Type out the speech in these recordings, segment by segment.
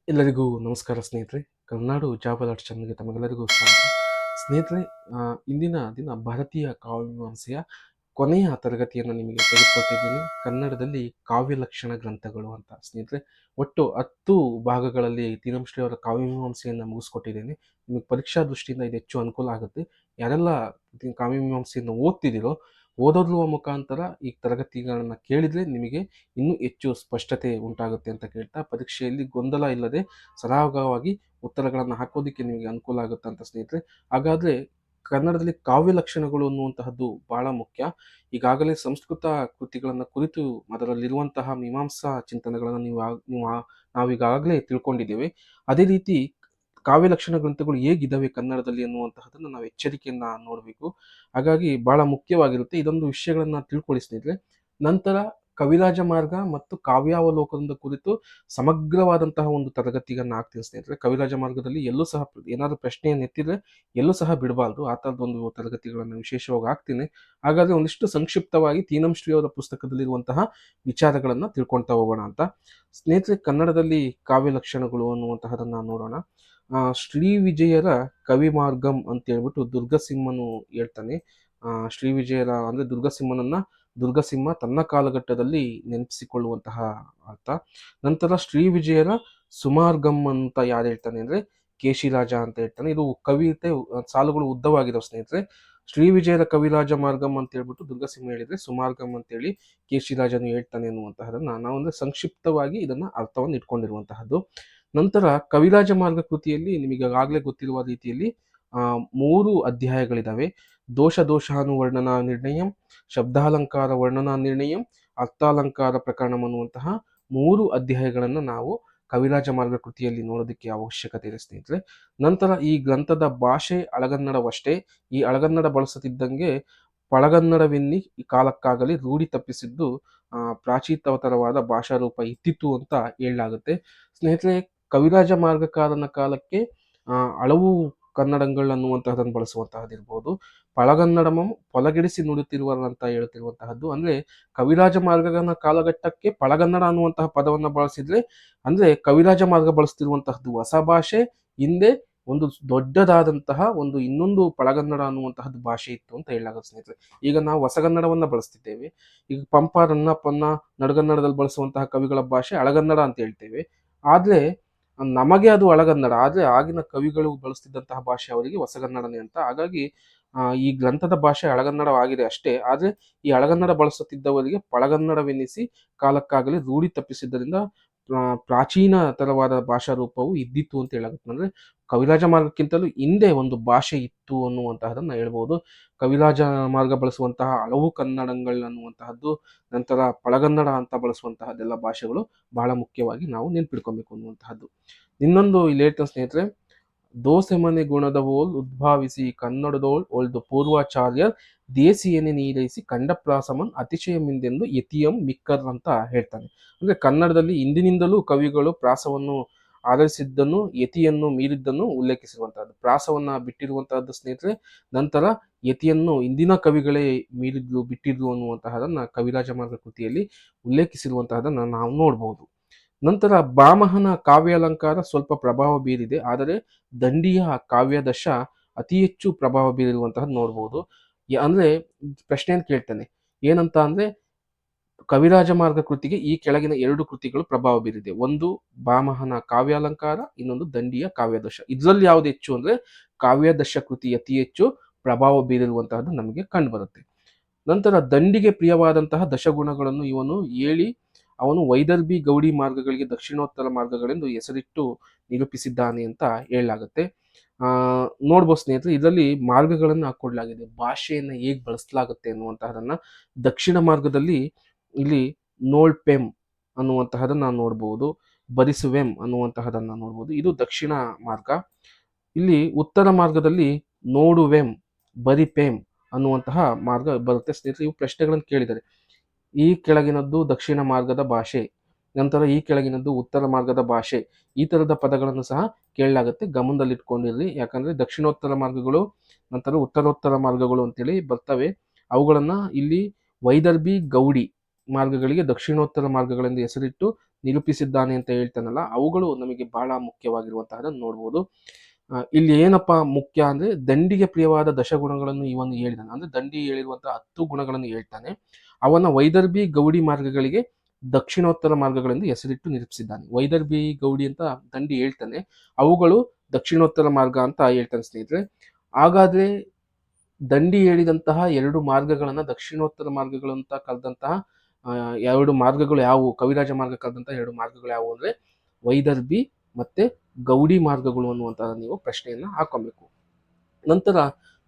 ಎಲ್ಲರಿಗೂ ನಮಸ್ಕಾರ ಸ್ನೇಹಿತರೆ. ಕರ್ನಾಡು ಜಾಬ್ ಚಾನಲ್‌ಗೆ ತಮಗೆಲ್ಲರಿಗೂ ಸ್ವಾಗತ. ಸ್ನೇಹಿತರೆ, ಇಂದಿನ ದಿನ ಭಾರತೀಯ ಕಾವ್ಯಮೀಮಾಂಸೆಯ ಕೊನೆಯ ತರಗತಿಯನ್ನು ನಿಮಗೆ ತೆಗೆದುಕೊಟ್ಟಿದ್ದೀನಿ. ಕನ್ನಡದಲ್ಲಿ ಕಾವ್ಯ ಲಕ್ಷಣ ಗ್ರಂಥಗಳು ಅಂತ. ಸ್ನೇಹಿತರೆ, ಒಟ್ಟು 10 ಭಾಗಗಳಲ್ಲಿ ತೀನಂಶ್ರೀ ಅವರ ಕಾವ್ಯಮೀಮಾಂಸೆಯನ್ನು ಮುಗಿಸ್ಕೊಟ್ಟಿದ್ದೇನೆ. ನಿಮಗೆ ಪರೀಕ್ಷಾ ದೃಷ್ಟಿಯಿಂದ ಇದು ಹೆಚ್ಚು ಅನುಕೂಲ ಆಗುತ್ತೆ. ಯಾರೆಲ್ಲ ಕಾವ್ಯಮೀಮಾಂಸೆಯನ್ನು ಓದ್ತಿದ್ದೀರೋ, ಓದೋದ್ರ ಮುಖಾಂತರ ಈ ತರಗತಿಗಳನ್ನು ಕೇಳಿದರೆ ನಿಮಗೆ ಇನ್ನೂ ಹೆಚ್ಚು ಸ್ಪಷ್ಟತೆ ಉಂಟಾಗುತ್ತೆ ಅಂತ ಕೇಳ್ತಾ, ಪರೀಕ್ಷೆಯಲ್ಲಿ ಗೊಂದಲ ಇಲ್ಲದೆ ಸರಾಗವಾಗಿ ಉತ್ತರಗಳನ್ನು ಹಾಕೋದಕ್ಕೆ ನಿಮಗೆ ಅನುಕೂಲ ಆಗುತ್ತೆ ಅಂತ ಸ್ನೇಹಿತರೆ. ಹಾಗಾದರೆ ಕನ್ನಡದಲ್ಲಿ ಕಾವ್ಯ ಲಕ್ಷಣಗಳು ಅನ್ನುವಂತಹದ್ದು ಬಹಳ ಮುಖ್ಯ. ಈಗಾಗಲೇ ಸಂಸ್ಕೃತ ಕೃತಿಗಳನ್ನು ಕುರಿತು ಅದರಲ್ಲಿರುವಂತಹ ಮೀಮಾಂಸಾ ಚಿಂತನೆಗಳನ್ನು ನಾವೀಗಾಗಲೇ ತಿಳ್ಕೊಂಡಿದ್ದೇವೆ. ಅದೇ ರೀತಿ ಕಾವ್ಯ ಲಕ್ಷಣ ಗ್ರಂಥಗಳು ಹೇಗಿದ್ದಾವೆ ಕನ್ನಡದಲ್ಲಿ ಅನ್ನುವಂತಹದನ್ನು ನಾವು ಎಚ್ಚರಿಕೆಯಿಂದ ನೋಡಬೇಕು. ಹಾಗಾಗಿ ಬಹಳ ಮುಖ್ಯವಾಗಿರುತ್ತೆ. ಇದೊಂದು ವಿಷಯಗಳನ್ನ ತಿಳ್ಕೊಳ್ಳಿ ಸ್ನೇಹಿತರೆ. ನಂತರ ಕವಿರಾಜ ಮಾರ್ಗ ಮತ್ತು ಕಾವ್ಯಾವಲೋಕನದ ಕುರಿತು ಸಮಗ್ರವಾದಂತಹ ಒಂದು ತರಗತಿಯನ್ನು ಹಾಕ್ತೀನಿ ಸ್ನೇಹಿತರೆ. ಕವಿರಾಜ ಮಾರ್ಗದಲ್ಲಿ ಎಲ್ಲೂ ಸಹ ಏನಾದರೂ ಪ್ರಶ್ನೆಯನ್ನು ಎತ್ತಿದ್ರೆ ಎಲ್ಲೂ ಸಹ ಬಿಡಬಾರ್ದು. ಆ ಥರದೊಂದು ತರಗತಿಗಳನ್ನು ವಿಶೇಷವಾಗಿ ಹಾಕ್ತೀನಿ. ಹಾಗಾದ್ರೆ ಒಂದಿಷ್ಟು ಸಂಕ್ಷಿಪ್ತವಾಗಿ ತೀನಂಶ್ರೀ ಅವರ ಪುಸ್ತಕದಲ್ಲಿರುವಂತಹ ವಿಚಾರಗಳನ್ನು ತಿಳ್ಕೊಳ್ತಾ ಹೋಗೋಣ ಅಂತ ಸ್ನೇಹಿತರೆ. ಕನ್ನಡದಲ್ಲಿ ಕಾವ್ಯ ಲಕ್ಷಣಗಳು ಅನ್ನುವಂತಹದನ್ನ ನೋಡೋಣ. ಶ್ರೀ ವಿಜಯರ ಕವಿ ಮಾರ್ಗಂ ಅಂತ ಹೇಳ್ಬಿಟ್ಟು ದುರ್ಗಸಿಂಹನು ಹೇಳ್ತಾನೆ. ಶ್ರೀ ವಿಜಯರ ಅಂದ್ರೆ ದುರ್ಗಸಿಂಹನನ್ನ ದುರ್ಗಸಿಂಹ ತನ್ನ ಕಾಲಘಟ್ಟದಲ್ಲಿ ನೆನಪಿಸಿಕೊಳ್ಳುವಂತಹ ಅರ್ಥ. ನಂತರ ಶ್ರೀ ವಿಜಯರ ಸುಮಾರ್ಗಂ ಅಂತ ಯಾರು ಹೇಳ್ತಾನೆ ಅಂದ್ರೆ ಕೇಶಿರಾಜ ಅಂತ ಹೇಳ್ತಾನೆ. ಇದು ಕವಿತೆ ಸಾಲುಗಳು ಉದ್ದವಾಗಿದಾವೆ ಸ್ನೇಹಿತರೆ. ಶ್ರೀ ವಿಜಯರ ಕವಿರಾಜ ಮಾರ್ಗಂ ಅಂತ ಹೇಳ್ಬಿಟ್ಟು ದುರ್ಗಸಿಂಹ ಹೇಳಿದ್ರೆ ಸುಮಾರ್ಗಂ ಅಂತೇಳಿ ಕೇಶಿರಾಜನು ಹೇಳ್ತಾನೆ ಅನ್ನುವಂತಹದನ್ನ ನಾವು ಅಂದ್ರೆ ಸಂಕ್ಷಿಪ್ತವಾಗಿ ಇದನ್ನ ಅರ್ಥವನ್ನು ಇಟ್ಕೊಂಡಿರುವಂತಹದ್ದು. ನಂತರ ಕವಿರಾಜ ಮಾರ್ಗ ಕೃತಿಯಲ್ಲಿ ನಿಮಗೆ ಆಗಲೇ ಗೊತ್ತಿರುವ ರೀತಿಯಲ್ಲಿ 3 ಅಧ್ಯಾಯಗಳಿದಾವೆ. ದೋಷಾನುವರ್ಣನಾ ನಿರ್ಣಯಂ, ಶಬ್ದಾಲಂಕಾರ ವರ್ಣನಾ ನಿರ್ಣಯಂ, ಅರ್ಥಾಲಂಕಾರ ಪ್ರಕರಣಂ ಅನ್ನುವಂತಹ 3 ಅಧ್ಯಾಯಗಳನ್ನು ನಾವು ಕವಿರಾಜ ಮಾರ್ಗ ಕೃತಿಯಲ್ಲಿ ನೋಡೋದಕ್ಕೆ ಅವಶ್ಯಕತೆ ಇದೆ ಸ್ನೇಹಿತರೆ. ನಂತರ ಈ ಗ್ರಂಥದ ಭಾಷೆ ಹಳಗನ್ನಡವಷ್ಟೇ. ಈ ಹಳಗನ್ನಡ ಬಳಸುತ್ತಿದ್ದಂಗೆ ಪಳಗನ್ನಡವೆನ್ನಿ ಈ ಕಾಲಕ್ಕಾಗಲಿ ರೂಢಿ ತಪ್ಪಿಸಿದ್ದು ಪ್ರಾಚೀನತರವಾದ ಭಾಷಾ ರೂಪ ಇತ್ತಿತ್ತು ಅಂತ ಹೇಳಲಾಗುತ್ತೆ ಸ್ನೇಹಿತರೆ. ಕವಿರಾಜ ಮಾರ್ಗಕಾರನ ಕಾಲಕ್ಕೆ ಹಲವು ಕನ್ನಡಗಳು ಅನ್ನುವಂತಹದನ್ನು ಬಳಸುವಂತಹದ್ದಿರ್ಬೋದು. ಪಳಗನ್ನಡಮಂ ಪೊಲಗಿಡಿಸಿ ನುಡುತ್ತಿರುವಂತ ಹೇಳ್ತಿರುವಂತಹದ್ದು ಅಂದ್ರೆ ಕವಿರಾಜ ಮಾರ್ಗನ ಕಾಲಘಟ್ಟಕ್ಕೆ ಪಳಗನ್ನಡ ಅನ್ನುವಂತಹ ಪದವನ್ನ ಬಳಸಿದ್ರೆ ಅಂದ್ರೆ ಕವಿರಾಜ ಮಾರ್ಗ ಬಳಸ್ತಿರುವಂತಹದ್ದು ಹೊಸ ಭಾಷೆ. ಹಿಂದೆ ಒಂದು ದೊಡ್ಡದಾದಂತಹ ಒಂದು ಇನ್ನೊಂದು ಪಳಗನ್ನಡ ಅನ್ನುವಂತಹದ್ದು ಭಾಷೆ ಇತ್ತು ಅಂತ ಹೇಳಲಾಗುತ್ತೆ ಸ್ನೇಹಿತರೆ. ಈಗ ನಾವು ಹೊಸಗನ್ನಡವನ್ನ ಬಳಸ್ತಿದ್ದೇವೆ. ಈಗ ಪಂಪ, ರನ್ನ, ಪೊನ್ನ, ನಡುಗನ್ನಡದಲ್ಲಿ ಬಳಸುವಂತಹ ಕವಿಗಳ ಭಾಷೆ ಹಳಗನ್ನಡ ಅಂತ ಹೇಳ್ತೇವೆ. ಆದ್ರೆ ನಮಗೆ ಅದು ಹಳಗನ್ನಡ, ಆದ್ರೆ ಆಗಿನ ಕವಿಗಳು ಬಳಸ್ತಿದ್ದಂತಹ ಭಾಷೆ ಅವರಿಗೆ ಹೊಸಗನ್ನಡನೇ ಅಂತ. ಹಾಗಾಗಿ ಈ ಗ್ರಂಥದ ಭಾಷೆ ಹಳಗನ್ನಡವಾಗಿದೆ ಅಷ್ಟೇ. ಆದ್ರೆ ಈ ಹಳಗನ್ನಡ ಬಳಸುತ್ತಿದ್ದವರಿಗೆ ಪಳಗನ್ನಡವೆನ್ನಿಸಿ ಕಾಲಕ್ಕಾಗಲಿ ರೂಢಿ ತಪ್ಪಿಸಿದ್ದರಿಂದ ಪ್ರಾಚೀನ ತರವಾದ ಭಾಷಾ ರೂಪವು ಇದ್ದಿತ್ತು ಅಂತ ಹೇಳಾಗುತ್ತೆ. ಅಂದ್ರೆ ಕವಿರಾಜ ಮಾರ್ಗಕ್ಕಿಂತಲೂ ಹಿಂದೆ ಒಂದು ಭಾಷೆ ಇತ್ತು ಅನ್ನುವಂತಹದನ್ನ ಹೇಳ್ಬೋದು. ಕವಿರಾಜ ಮಾರ್ಗ ಬಳಸುವಂತಹ ಹಲವು ಕನ್ನಡಗಳು ಅನ್ನುವಂತಹದ್ದು, ನಂತರ ಪಳಗನ್ನಡ ಅಂತ ಬಳಸುವಂತಹದ್ದೆಲ್ಲ ಭಾಷೆಗಳು ಬಹಳ ಮುಖ್ಯವಾಗಿ ನಾವು ನೆನ್ಪಿಡ್ಕೊಬೇಕು ಅನ್ನುವಂತಹದ್ದು. ಇನ್ನೊಂದು ಇಲ್ಲಿ ಹೇಳ್ತಾನೆ ಸ್ನೇಹಿತರೆ, ದೋಸೆಮನೆ ಗುಣದವೋಲ್ ಉದ್ಭಾವಿಸಿ ಕನ್ನಡದೋಳ್ ಒಳ್ದು ಪೂರ್ವಾಚಾರ್ಯರ್ ದೇಸಿಯನೆ ನೀರೈಸಿ ಕಂಡಪ್ರಾಸಮನ್ ಅತಿಶಯಮಿಂದೆಂದು ಯತಿಯಂ ಮಿಕ್ಕರ್ ಅಂತ ಹೇಳ್ತಾನೆ. ಅಂದ್ರೆ ಕನ್ನಡದಲ್ಲಿ ಇಂದಿನಿಂದಲೂ ಕವಿಗಳು ಪ್ರಾಸವನ್ನು ಆಧರಿಸಿದ್ದನ್ನು, ಯತಿಯನ್ನು ಮೀರಿದ್ದನ್ನು ಉಲ್ಲೇಖಿಸಿರುವಂತಹದ್ದು. ಪ್ರಾಸವನ್ನ ಬಿಟ್ಟಿರುವಂತಹದ್ದು ಸ್ನೇಹಿತರೆ. ನಂತರ ಯತಿಯನ್ನು ಇಂದಿನ ಕವಿಗಳೇ ಮೀರಿದ್ರು, ಬಿಟ್ಟಿದ್ರು ಅನ್ನುವಂತಹದನ್ನ ಕವಿರಾಜ ಮಾರ್ಗ ಕೃತಿಯಲ್ಲಿ ಉಲ್ಲೇಖಿಸಿರುವಂತಹದನ್ನ ನಾವು ನೋಡ್ಬೋದು. ನಂತರ ಭಾಮಹನ ಕಾವ್ಯಾಲಂಕಾರ ಸ್ವಲ್ಪ ಪ್ರಭಾವ ಬೀರಿದೆ, ಆದರೆ ದಂಡಿಯ ಕಾವ್ಯದಶ ಅತಿ ಹೆಚ್ಚು ಪ್ರಭಾವ ಬೀರಿರುವಂತಹದ್ದು ನೋಡ್ಬೋದು. ಅಂದ್ರೆ ಪ್ರಶ್ನೆಯನ್ನು ಕೇಳ್ತಾನೆ ಏನಂತ ಅಂದ್ರೆ, ಕವಿರಾಜ ಮಾರ್ಗ ಕೃತಿಗೆ ಈ ಕೆಳಗಿನ 2 ಕೃತಿಗಳು ಪ್ರಭಾವ ಬೀರಿದೆ. ಒಂದು ಭಾಮಹನ ಕಾವ್ಯಾಲಂಕಾರ, ಇನ್ನೊಂದು ದಂಡಿಯ ಕಾವ್ಯದಶ. ಇದ್ರಲ್ಲಿ ಯಾವ್ದು ಹೆಚ್ಚು ಅಂದ್ರೆ ಕಾವ್ಯದಶ ಕೃತಿ ಅತಿ ಹೆಚ್ಚು ಪ್ರಭಾವ ಬೀರಿರುವಂತಹದ್ದು ನಮಗೆ ಕಂಡು ಬರುತ್ತೆ. ನಂತರ ದಂಡಿಗೆ ಪ್ರಿಯವಾದಂತಹ ದಶಗುಣಗಳನ್ನು ಇವನು ಹೇಳಿ ಅವನು ವೈದರ್ಭಿ ಗೌಡಿ ಮಾರ್ಗಗಳಿಗೆ ದಕ್ಷಿಣೋತ್ತರ ಮಾರ್ಗಗಳೆಂದು ಹೆಸರಿಟ್ಟು ನಿರೂಪಿಸಿದ್ದಾನೆ ಅಂತ ಹೇಳಲಾಗುತ್ತೆ. ನೋಡ್ಬೋದು ಸ್ನೇಹಿತರೆ, ಇದರಲ್ಲಿ ಮಾರ್ಗಗಳನ್ನು ಹಾಕೊಡ್ಲಾಗಿದೆ. ಭಾಷೆಯನ್ನ ಹೇಗೆ ಬಳಸಲಾಗುತ್ತೆ ಅನ್ನುವಂತಹದನ್ನ ದಕ್ಷಿಣ ಮಾರ್ಗದಲ್ಲಿ ಇಲ್ಲಿ ನೋಳ್ಪೆಂ ಅನ್ನುವಂತಹದನ್ನ ನೋಡ್ಬೋದು, ಬರಿಸುವೆಂ ಅನ್ನುವಂತಹದನ್ನ ನೋಡ್ಬೋದು. ಇದು ದಕ್ಷಿಣ ಮಾರ್ಗ. ಇಲ್ಲಿ ಉತ್ತರ ಮಾರ್ಗದಲ್ಲಿ ನೋಡುವೆಂ, ಬರಿಪೆಂ ಅನ್ನುವಂತಹ ಮಾರ್ಗ ಬರುತ್ತೆ ಸ್ನೇಹಿತರೆ. ಇವು ಪ್ರಶ್ನೆಗಳನ್ನು ಕೇಳಿದ್ದಾರೆ. ಈ ಕೆಳಗಿನದ್ದು ದಕ್ಷಿಣ ಮಾರ್ಗದ ಭಾಷೆ, ನಂತರ ಈ ಕೆಳಗಿನದ್ದು ಉತ್ತರ ಮಾರ್ಗದ ಭಾಷೆ, ಈ ತರದ ಪದಗಳನ್ನು ಸಹ ಕೇಳಲಾಗುತ್ತೆ. ಗಮನದಲ್ಲಿಟ್ಕೊಂಡಿರ್ರಿ. ಯಾಕಂದ್ರೆ ದಕ್ಷಿಣೋತ್ತರ ಮಾರ್ಗಗಳು ನಂತರ ಉತ್ತರೋತ್ತರ ಮಾರ್ಗಗಳು ಅಂತೇಳಿ ಬರ್ತವೆ. ಅವುಗಳನ್ನ ಇಲ್ಲಿ ವೈದರ್ಭಿ ಗೌಡಿ ಮಾರ್ಗಗಳಿಗೆ ದಕ್ಷಿಣೋತ್ತರ ಮಾರ್ಗಗಳೆಂದು ಹೆಸರಿಟ್ಟು ನಿರೂಪಿಸಿದ್ದಾನೆ ಅಂತ ಹೇಳ್ತಾನಲ್ಲ, ಅವುಗಳು ನಮಗೆ ಬಹಳ ಮುಖ್ಯವಾಗಿರುವಂತಹದನ್ನು ನೋಡ್ಬೋದು. ಇಲ್ಲಿ ಏನಪ್ಪ ಮುಖ್ಯ ಅಂದ್ರೆ ದಂಡಿಗೆ ಪ್ರಿಯವಾದ ದಶಗುಣಗಳನ್ನು ಇವನು ಹೇಳಿದಾನೆ. ಅಂದ್ರೆ ದಂಡಿ ಹೇಳಿರುವಂತಹ 10 ಗುಣಗಳನ್ನು ಹೇಳ್ತಾನೆ. ಅವನ ವೈದರ್ಭಿ ಗೌಡಿ ಮಾರ್ಗಗಳಿಗೆ ದಕ್ಷಿಣೋತ್ತರ ಮಾರ್ಗಗಳೆಂದು ಹೆಸರಿಟ್ಟು ನಿರೂಪಿಸಿದ್ದಾನೆ. ವೈದರ್ಭಿ ಗೌಡಿ ಅಂತ ದಂಡಿ ಹೇಳ್ತಾನೆ, ಅವುಗಳು ದಕ್ಷಿಣೋತ್ತರ ಮಾರ್ಗ ಅಂತ ಹೇಳ್ತಾನೆ ಸ್ನೇಹಿತರೆ. ಹಾಗಾದ್ರೆ ದಂಡಿ ಹೇಳಿದಂತಹ 2 ಮಾರ್ಗಗಳನ್ನ ದಕ್ಷಿಣೋತ್ತರ ಮಾರ್ಗಗಳು ಅಂತ ಕರೆದಂತಹ 2 ಮಾರ್ಗಗಳು ಯಾವುವು, ಕವಿರಾಜ ಮಾರ್ಗ ಕರೆದಂತಹ 2 ಮಾರ್ಗಗಳು ಯಾವುವು ಅಂದ್ರೆ ವೈದರ್ಭಿ ಮತ್ತೆ ಗೌಡಿ ಮಾರ್ಗಗಳು ಅನ್ನುವಂತಹ ನೀವು ಪ್ರಶ್ನೆಯನ್ನ ಹಾಕೊಬೇಕು. ನಂತರ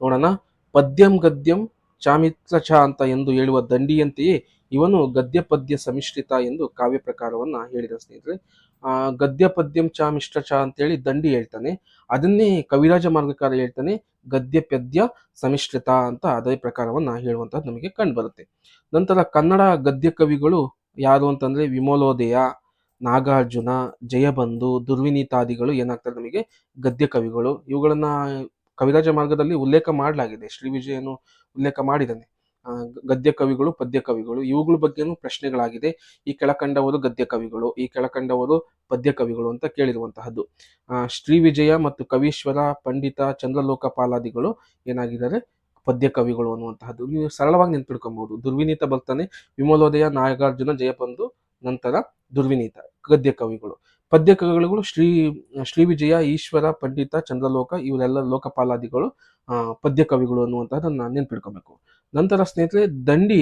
ನೋಡೋಣ, ಪದ್ಯಂ ಗದ್ಯಂ ಚಾಮಿತ್ರ ಚ ಅಂತ ಎಂದು ಹೇಳುವ ದಂಡಿಯಂತೆಯೇ ಇವನು ಗದ್ಯ ಪದ್ಯ ಸಮಿಶ್ರಿತ ಎಂದು ಕಾವ್ಯ ಪ್ರಕಾರವನ್ನ ಹೇಳಿದ ಸ್ನೇಹಿತರೆ. ಗದ್ಯ ಪದ್ಯಂ ಚ ಮಿಶ್ರ ಚ ಅಂತೇಳಿ ದಂಡಿ ಹೇಳ್ತಾನೆ, ಅದನ್ನೇ ಕವಿರಾಜ ಮಾರ್ಗಕಾರ ಹೇಳ್ತಾನೆ ಗದ್ಯ ಪದ್ಯ ಸಮಿಶ್ರಿತ ಅಂತ ಅದೇ ಪ್ರಕಾರವನ್ನ ಹೇಳುವಂತದ್ದು ನಮಗೆ ಕಂಡು ಬರುತ್ತೆ. ನಂತರ ಕನ್ನಡ ಗದ್ಯ ಕವಿಗಳು ಯಾರು ಅಂತಂದ್ರೆ ವಿಮಲೋದಯ, ನಾಗಾರ್ಜುನ, ಜಯಬಂಧು, ದುರ್ವಿನೀತಾದಿಗಳು ಏನಾಗ್ತಾರೆ ನಮಗೆ ಗದ್ಯ ಕವಿಗಳು. ಇವುಗಳನ್ನ ಕವಿರಾಜ ಮಾರ್ಗದಲ್ಲಿ ಉಲ್ಲೇಖ ಮಾಡಲಾಗಿದೆ. ಶ್ರೀ ವಿಜಯನು ಉಲ್ಲೇಖ ಮಾಡಿದ್ದಾನೆ. ಗದ್ಯ ಕವಿಗಳು, ಪದ್ಯ ಕವಿಗಳು, ಇವುಗಳ ಬಗ್ಗೆನೂ ಪ್ರಶ್ನೆಗಳಾಗಿದೆ. ಈ ಕೆಳಕಂಡವರು ಗದ್ಯ ಕವಿಗಳು, ಈ ಕೆಳಕಂಡವರು ಪದ್ಯ ಕವಿಗಳು ಅಂತ ಕೇಳಿರುವಂತಹದ್ದು. ಶ್ರೀ ವಿಜಯ ಮತ್ತು ಕವೀಶ್ವರ, ಪಂಡಿತ, ಚಂದ್ರಲೋಕಪಾಲಾದಿಗಳು ಏನಾಗಿದ್ದಾರೆ ಪದ್ಯ ಕವಿಗಳು ಅನ್ನುವಂತಹದ್ದು. ನೀವು ಸರಳವಾಗಿ ನೆನ್ಪಿಡ್ಕೊಬಹುದು. ದುರ್ವಿನೀತ ಬರ್ತಾನೆ, ವಿಮಲೋದಯ, ನಾಗಾರ್ಜುನ, ಜಯಬಂಧು, ನಂತರ ದುರ್ವಿನೀತ ಗದ್ಯ ಕವಿಗಳು. ಪದ್ಯ ಕವಿಗಳು ಶ್ರೀ ವಿಜಯ, ಈಶ್ವರ, ಪಂಡಿತ, ಚಂದ್ರಲೋಕ, ಇವರೆಲ್ಲ ಲೋಕಪಾಲಾದಿಗಳು ಪದ್ಯ ಕವಿಗಳು ಅನ್ನುವಂಥದ್ದನ್ನ ನೆನ್ಪಿಡ್ಕೊಬೇಕು. ನಂತರ ಸ್ನೇಹಿತರೆ, ದಂಡಿ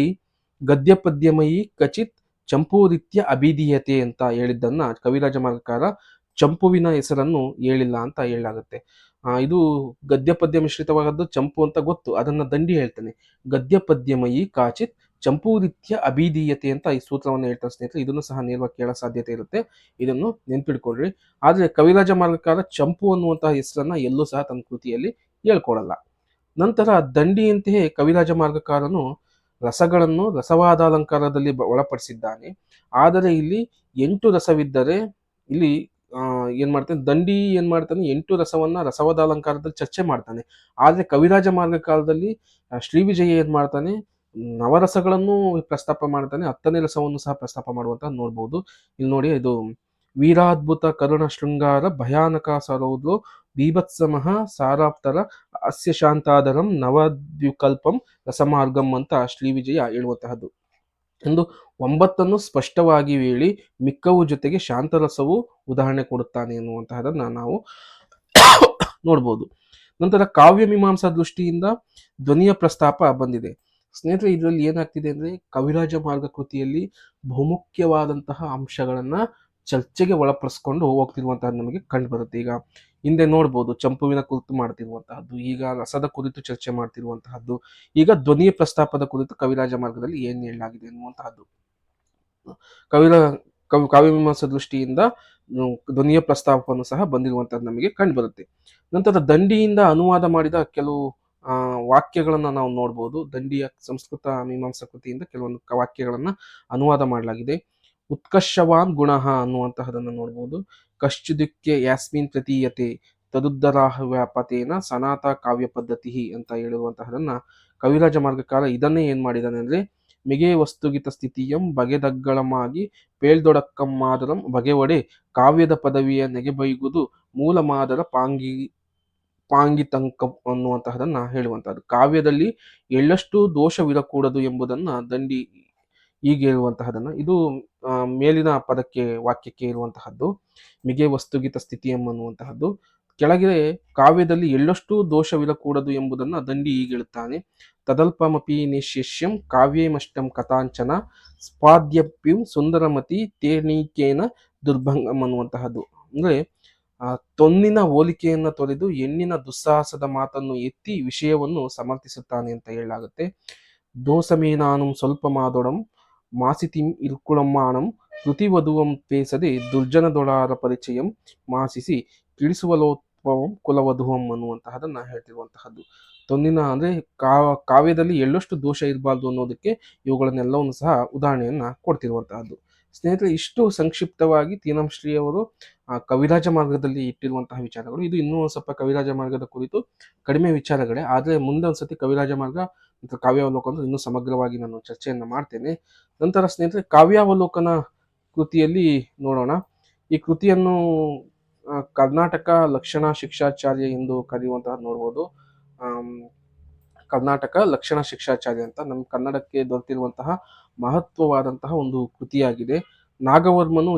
ಗದ್ಯ ಪದ್ಯಮಯಿ ಕಚಿತ್ ಚಂಪೂರಿತ್ಯ ಅಭಿಧೀಯತೆ ಅಂತ ಹೇಳಿದ್ದನ್ನ ಕವಿರಾಜ ಮಾರ್ಗಕಾರ ಚಂಪುವಿನ ಹೆಸರನ್ನು ಹೇಳಿಲ್ಲ ಅಂತ ಹೇಳಲಾಗುತ್ತೆ. ಇದು ಗದ್ಯ ಪದ್ಯ ಮಿಶ್ರಿತವಾದದ್ದು ಚಂಪು ಅಂತ ಗೊತ್ತು, ಅದನ್ನ ದಂಡಿ ಹೇಳ್ತಾನೆ. ಗದ್ಯ ಪದ್ಯಮಯಿ ಕಾಚಿತ್ ಚಂಪೂರಿತ್ಯ ಅಭಿಧೀಯತೆ ಅಂತ ಈ ಸೂತ್ರವನ್ನು ಹೇಳ್ತಾರೆ ಸ್ನೇಹಿತರೆ. ಇದನ್ನು ಸಹ ನೇರವಾಗಿ ಕೇಳೋ ಸಾಧ್ಯತೆ ಇರುತ್ತೆ, ಇದನ್ನು ನೆನ್ಪಿಡ್ಕೊಳ್ರಿ. ಆದ್ರೆ ಕವಿರಾಜ ಮಾರ್ಗಕಾರ ಚಂಪು ಅನ್ನುವಂತಹ ಹೆಸರನ್ನ ಎಲ್ಲೂ ಸಹ ತನ್ನ ಕೃತಿಯಲ್ಲಿ ಹೇಳ್ಕೊಡಲ್ಲ. ನಂತರ ದಂಡಿಯಂತೆಯೇ ಕವಿರಾಜ ಮಾರ್ಗಕಾರನು ರಸಗಳನ್ನು ರಸವಾದ ಅಲಂಕಾರದಲ್ಲಿ ಒಳಪಡಿಸಿದ್ದಾನೆ. ಆದರೆ ಇಲ್ಲಿ 8 ರಸವಿದ್ದರೆ ಇಲ್ಲಿ ಏನ್ ಮಾಡ್ತಾನೆ ದಂಡಿ, ಏನ್ ಮಾಡ್ತಾನೆ 8 ರಸವನ್ನ ರಸವಾದ ಅಲಂಕಾರದಲ್ಲಿ ಚರ್ಚೆ ಮಾಡ್ತಾನೆ. ಆದ್ರೆ ಕವಿರಾಜ ಮಾರ್ಗ ಕಾಲದಲ್ಲಿ ಶ್ರೀ ವಿಜಯ ಏನ್ ಮಾಡ್ತಾನೆ ನವರಸಗಳನ್ನು ಪ್ರಸ್ತಾಪ ಮಾಡ್ತಾನೆ, 10ನೇ ರಸವನ್ನು ಸಹ ಪ್ರಸ್ತಾಪ ಮಾಡುವಂತ ನೋಡ್ಬೋದು. ಇಲ್ಲಿ ನೋಡಿ, ಇದು ವೀರಾದ್ಭುತ ಕರುಣ ಶೃಂಗಾರ ಭಯಾನಕ ಸರೋದು ಬೀಭತ್ಸಮಃ ಸಾರಾಪ್ತರ ಅಸ್ಯ ಶಾಂತಾದರಂ ನವದ್ವಿಕಲ್ಪಂ ರಸಮಾರ್ಗಂ ಅಂತ ಶ್ರೀ ವಿಜಯ ಹೇಳುವಂತಹದ್ದು. ಎಂದು 9 ಸ್ಪಷ್ಟವಾಗಿ ಹೇಳಿ ಮಿಕ್ಕವು ಜೊತೆಗೆ ಶಾಂತರಸವು ಉದಾಹರಣೆ ಕೊಡುತ್ತಾನೆ ಎನ್ನುವಂತಹದನ್ನ ನಾವು ನೋಡ್ಬೋದು. ನಂತರ ಕಾವ್ಯ ಮೀಮಾಂಸಾ ದೃಷ್ಟಿಯಿಂದ ಧ್ವನಿಯ ಪ್ರಸ್ತಾಪ ಬಂದಿದೆ ಸ್ನೇಹಿತರೆ. ಇದರಲ್ಲಿ ಏನಾಗ್ತಿದೆ ಅಂದ್ರೆ ಕವಿರಾಜ ಮಾರ್ಗ ಕೃತಿಯಲ್ಲಿ ಬಹುಮುಖ್ಯವಾದಂತಹ ಅಂಶಗಳನ್ನ ಚರ್ಚೆಗೆ ಒಳಪಡಿಸ್ಕೊಂಡು ಹೋಗ್ತಿರುವಂತಹದ್ದು ನಮಗೆ ಕಂಡು ಬರುತ್ತೆ. ಈಗ ಹಿಂದೆ ನೋಡ್ಬೋದು ಚಂಪುವಿನ ಕುರಿತು ಮಾಡ್ತಿರುವಂತಹದ್ದು, ಈಗ ರಸದ ಕುರಿತು ಚರ್ಚೆ ಮಾಡ್ತಿರುವಂತಹದ್ದು, ಈಗ ಧ್ವನಿಯ ಪ್ರಸ್ತಾಪದ ಕುರಿತು ಕವಿರಾಜ ಮಾರ್ಗದಲ್ಲಿ ಏನ್ ಹೇಳಲಾಗಿದೆ ಅನ್ನುವಂತಹದ್ದು. ಕಾವ್ಯ ಮೀಮಾಂಸಾ ದೃಷ್ಟಿಯಿಂದ ಧ್ವನಿಯ ಪ್ರಸ್ತಾಪವನ್ನು ಸಹ ಬಂದಿರುವಂತಹದ್ದು ನಮಗೆ ಕಂಡು ಬರುತ್ತೆ. ನಂತರ ದಂಡಿಯಿಂದ ಅನುವಾದ ಮಾಡಿದ ಕೆಲವು ವಾಕ್ಯಗಳನ್ನ ನಾವು ನೋಡ್ಬೋದು. ದಂಡಿಯ ಸಂಸ್ಕೃತ ಮೀಮಾಂಸಾ ಕೃತಿಯಿಂದ ಕೆಲವೊಂದು ವಾಕ್ಯಗಳನ್ನ ಅನುವಾದ ಮಾಡಲಾಗಿದೆ. ಉತ್ಕರ್ಷವಾನ್ ಗುಣ ಅನ್ನುವಂತಹದನ್ನ ನೋಡ್ಬೋದು. ಕಶ್ಚಿದಕ್ಕೆ ಯಾಸ್ಮಿನ್ ಪ್ರತೀಯತೆ ತದುದ್ದರಾಹ ವ್ಯಾಪತೇನ ಸನಾತ ಕಾವ್ಯ ಪದ್ಧತಿ ಅಂತ ಹೇಳಿರುವಂತಹದನ್ನ ಕವಿರಾಜ ಮಾರ್ಗಕಾರ ಇದನ್ನೇ ಏನ್ ಮಾಡಿದಾನೆ ಅಂದ್ರೆ ಮಿಗೆ ವಸ್ತುಗಿತ ಸ್ಥಿತಿಯಂ ಬಗೆದಗ್ಗಳಮಾಗಿ ಪೇಳ್ದೊಡಕ್ಕಂ ಮಾದರಂ ಬಗೆವಡೆ ಕಾವ್ಯದ ಪದವಿಯ ನೆಗೆಬೈಗುವುದು ಮೂಲ ಮಾದರ ಪಾಂಗಿತಂಕ ಅನ್ನುವಂತಹದನ್ನ ಹೇಳುವಂತಹದ್ದು. ಕಾವ್ಯದಲ್ಲಿ ಎಳ್ಳಷ್ಟು ದೋಷವಿರಕೂಡದು ಎಂಬುದನ್ನ ದಂಡಿ ಹೀಗೆ ಇರುವಂತಹದನ್ನ, ಇದು ಮೇಲಿನ ಪದಕ್ಕೆ ವಾಕ್ಯಕ್ಕೆ ಇರುವಂತಹದ್ದು ಮಿಗೆ ವಸ್ತುಗಿತ ಸ್ಥಿತಿಯಂ ಅನ್ನುವಂತಹದ್ದು. ಕೆಳಗೆ ಕಾವ್ಯದಲ್ಲಿ ಎಳ್ಳಷ್ಟು ದೋಷವಿರಕೂಡದು ಎಂಬುದನ್ನ ದಂಡಿ ಹೀಗೆ ಹೇಳುತ್ತಾನೆ. ತದಲ್ಪಮಪಿ ನಿಶಿಷ್ಯಂ ಕಾವ್ಯೇಮಷ್ಟಂ ಕಥಾಂಚನ ಸ್ಪಾದ್ಯಪ್ಯಂ ಸುಂದರಮತಿ ತೇನೀಕೇನ ದುರ್ಭಂಗಂ ಅನ್ನುವಂತಹದ್ದು. ಅಂದ್ರೆ ತೊನ್ನಿನ ಹೋಲಿಕೆಯನ್ನ ತೊರೆದು ಹೆಣ್ಣಿನ ದುಸ್ಸಾಹಸದ ಮಾತನ್ನು ಎತ್ತಿ ವಿಷಯವನ್ನು ಸಮರ್ಥಿಸುತ್ತಾನೆ ಅಂತ ಹೇಳಲಾಗುತ್ತೆ. ದೋಸಮೇನಾನು ಸ್ವಲ್ಪ ಮಾದೊಡಂ ಮಾಸಿತಿಂ ಇರ್ಕುಳಮ್ಮಾಣಂ ಕೃತಿವಧುವಂ ಪೇಸದೆ ದುರ್ಜನದೊಳಾರ ಪರಿಚಯಂ ಮಾಸಿಸಿ ತಿಳಿಸುವಲೋತ್ಪವಂ ಕುಲವಧುವಂ ಅನ್ನುವಂತಹದನ್ನ ಹೇಳ್ತಿರುವಂತಹದ್ದು. ತೊನ್ನಿನ ಅಂದ್ರೆ ಕಾವ್ಯದಲ್ಲಿ ಎಳ್ಳಷ್ಟು ದೋಷ ಇರಬಾರ್ದು ಅನ್ನೋದಕ್ಕೆ ಇವುಗಳನ್ನೆಲ್ಲವನ್ನು ಸಹ ಉದಾಹರಣೆಯನ್ನ ಕೊಡ್ತಿರುವಂತಹದ್ದು. ಸ್ನೇಹಿತರೆ, ಇಷ್ಟು ಸಂಕ್ಷಿಪ್ತವಾಗಿ ತೀನಂಶ್ರೀ ಅವರು ಕವಿರಾಜ ಮಾರ್ಗದಲ್ಲಿ ಇಟ್ಟಿರುವಂತಹ ವಿಚಾರಗಳು. ಇದು ಇನ್ನೂ ಸ್ವಲ್ಪ ಕವಿರಾಜ ಮಾರ್ಗದ ಕುರಿತು ಕಡಿಮೆ ವಿಚಾರಗಳೇ, ಆದರೆ ಮುಂದೆ ಒಂದ್ಸತಿ ಕವಿರಾಜ ಮಾರ್ಗ ಮತ್ತು ಕಾವ್ಯಾವಲೋಕನ ಇನ್ನೂ ಸಮಗ್ರವಾಗಿ ನಾನು ಚರ್ಚೆಯನ್ನ ಮಾಡ್ತೇನೆ. ನಂತರ ಸ್ನೇಹಿತರೆ, ಕಾವ್ಯಾವಲೋಕನ ಕೃತಿಯಲ್ಲಿ ನೋಡೋಣ. ಈ ಕೃತಿಯನ್ನು ಕರ್ನಾಟಕ ಲಕ್ಷಣ ಶಿಕ್ಷಾಚಾರ್ಯ ಎಂದು ಕರೆಯುವಂತಹ ನೋಡ್ಬೋದು. ಆಮ್, ಕರ್ನಾಟಕ ಲಕ್ಷಣ ಶಿಕ್ಷಾಚಾರ್ಯ ಅಂತ ನಮ್ಮ ಕನ್ನಡಕ್ಕೆ ದೊರೆತಿರುವಂತಹ ಮಹತ್ವವಾದಂತಹ ಒಂದು ಕೃತಿಯಾಗಿದೆ. ನಾಗವರ್ಮನು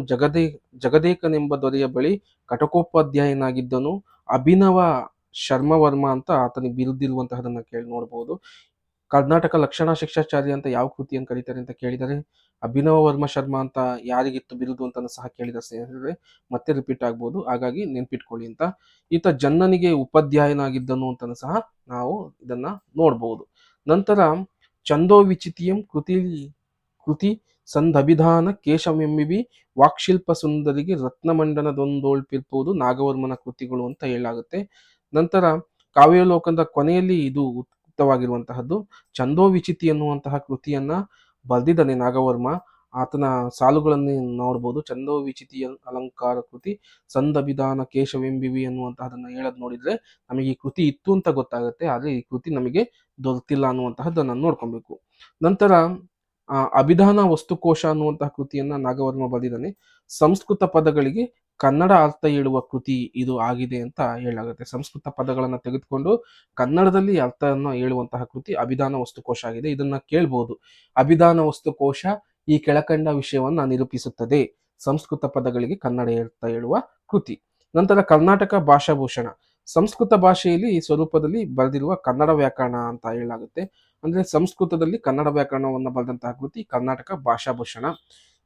ಜಗದೇಕನೆಂಬ ದೊರೆಯ ಬಳಿ ಕಟಕೋಪಾಧ್ಯಾಯನಾಗಿದ್ದನು. ಅಭಿನವ ಶರ್ಮವರ್ಮ ಅಂತ ಆತನಿಗೆ ಬಿರುದಿರುವಂತಹದನ್ನ ಕೇಳಿ ನೋಡ್ಬೋದು. ಕರ್ನಾಟಕ ಲಕ್ಷಣ ಶಿಕ್ಷಾಚಾರ್ಯ ಅಂತ ಯಾವ ಕೃತಿಯನ್ನು ಕರೀತಾರೆ ಅಂತ ಕೇಳಿದರೆ, ಅಭಿನವ ವರ್ಮ ಶರ್ಮಾ ಅಂತ ಯಾರಿಗಿತ್ತು ಬಿರುದು ಅಂತ ಸಹ ಕೇಳಿದ ಸ್ನೇಹಿತರೆ ಮತ್ತೆ ರಿಪೀಟ್ ಆಗ್ಬೋದು, ಹಾಗಾಗಿ ನೆನ್ಪಿಟ್ಕೊಳ್ಳಿ ಅಂತ. ಈತ ಜನ್ನನಿಗೆ ಉಪಾಧ್ಯಾಯನಾಗಿದ್ದನು ಅಂತ ಸಹ ನಾವು ಇದನ್ನ ನೋಡ್ಬೋದು. ನಂತರ ಚಂದೋ ವಿಚಿತಿಯಂ ಕೃತಿ ಸಂದಭಿಧಾನ ಕೇಶವೆಂಬಿವಿ ವಾಕ್ಶಿಲ್ಪ ಸುಂದರಿಗೆ ರತ್ನಮಂಡನದೊಂದೊಳ್ಪಿರ್ಪುವುದು ನಾಗವರ್ಮನ ಕೃತಿಗಳು ಅಂತ ಹೇಳಲಾಗುತ್ತೆ. ನಂತರ ಕಾವ್ಯಾವಲೋಕನದ ಕೊನೆಯಲ್ಲಿ ಇದು ಉಕ್ತವಾಗಿರುವಂತಹದ್ದು. ಚಂದೋ ವಿಚಿತಿ ಎನ್ನುವಂತಹ ಕೃತಿಯನ್ನ ಬರೆದಿದ್ದಾನೆ ನಾಗವರ್ಮ. ಆತನ ಸಾಲುಗಳನ್ನು ನೋಡ್ಬೋದು. ಚಂದೋ ವಿಚಿತಿ ಅಲಂಕಾರ ಕೃತಿ ಸಂದಭಿಧಾನ ಕೇಶವೆಂಬಿವಿ ಅನ್ನುವಂತಹದನ್ನ ಹೇಳದ್ ನೋಡಿದ್ರೆ ನಮಗೆ ಈ ಕೃತಿ ಇತ್ತು ಅಂತ ಗೊತ್ತಾಗುತ್ತೆ, ಆದ್ರೆ ಈ ಕೃತಿ ನಮಗೆ ದೊರೆತಿಲ್ಲ ಅನ್ನುವಂತಹದ್ದನ್ನ ನೋಡ್ಕೊಬೇಕು. ನಂತರ ಅಭಿಧಾನ ವಸ್ತುಕೋಶ ಅನ್ನುವಂತಹ ಕೃತಿಯನ್ನ ನಾಗವರ್ಮ ಬರೆದಿದ್ದಾನೆ. ಸಂಸ್ಕೃತ ಪದಗಳಿಗೆ ಕನ್ನಡ ಅರ್ಥ ಹೇಳುವ ಕೃತಿ ಇದು ಆಗಿದೆ ಅಂತ ಹೇಳಲಾಗುತ್ತೆ. ಸಂಸ್ಕೃತ ಪದಗಳನ್ನ ತೆಗೆದುಕೊಂಡು ಕನ್ನಡದಲ್ಲಿ ಅರ್ಥವನ್ನು ಹೇಳುವಂತಹ ಕೃತಿ ಅಭಿಧಾನ ವಸ್ತುಕೋಶ ಆಗಿದೆ. ಇದನ್ನ ಕೇಳ್ಬೋದು. ಅಭಿಧಾನ ವಸ್ತುಕೋಶ ಈ ಕೆಳಕಂಡ ವಿಷಯವನ್ನ ನಿರೂಪಿಸುತ್ತದೆ. ಸಂಸ್ಕೃತ ಪದಗಳಿಗೆ ಕನ್ನಡ ಅರ್ಥ ಹೇಳುವ ಕೃತಿ. ನಂತರ ಕರ್ನಾಟಕ ಭಾಷಾಭೂಷಣ, ಸಂಸ್ಕೃತ ಭಾಷೆಯಲ್ಲಿ ಈ ಸ್ವರೂಪದಲ್ಲಿ ಬರೆದಿರುವ ಕನ್ನಡ ವ್ಯಾಕರಣ ಅಂತ ಹೇಳಲಾಗುತ್ತೆ. ಅಂದ್ರೆ ಸಂಸ್ಕೃತದಲ್ಲಿ ಕನ್ನಡ ವ್ಯಾಕರಣವನ್ನು ಬರೆದಂತಹ ಕೃತಿ ಕರ್ನಾಟಕ ಭಾಷಾಭೂಷಣ.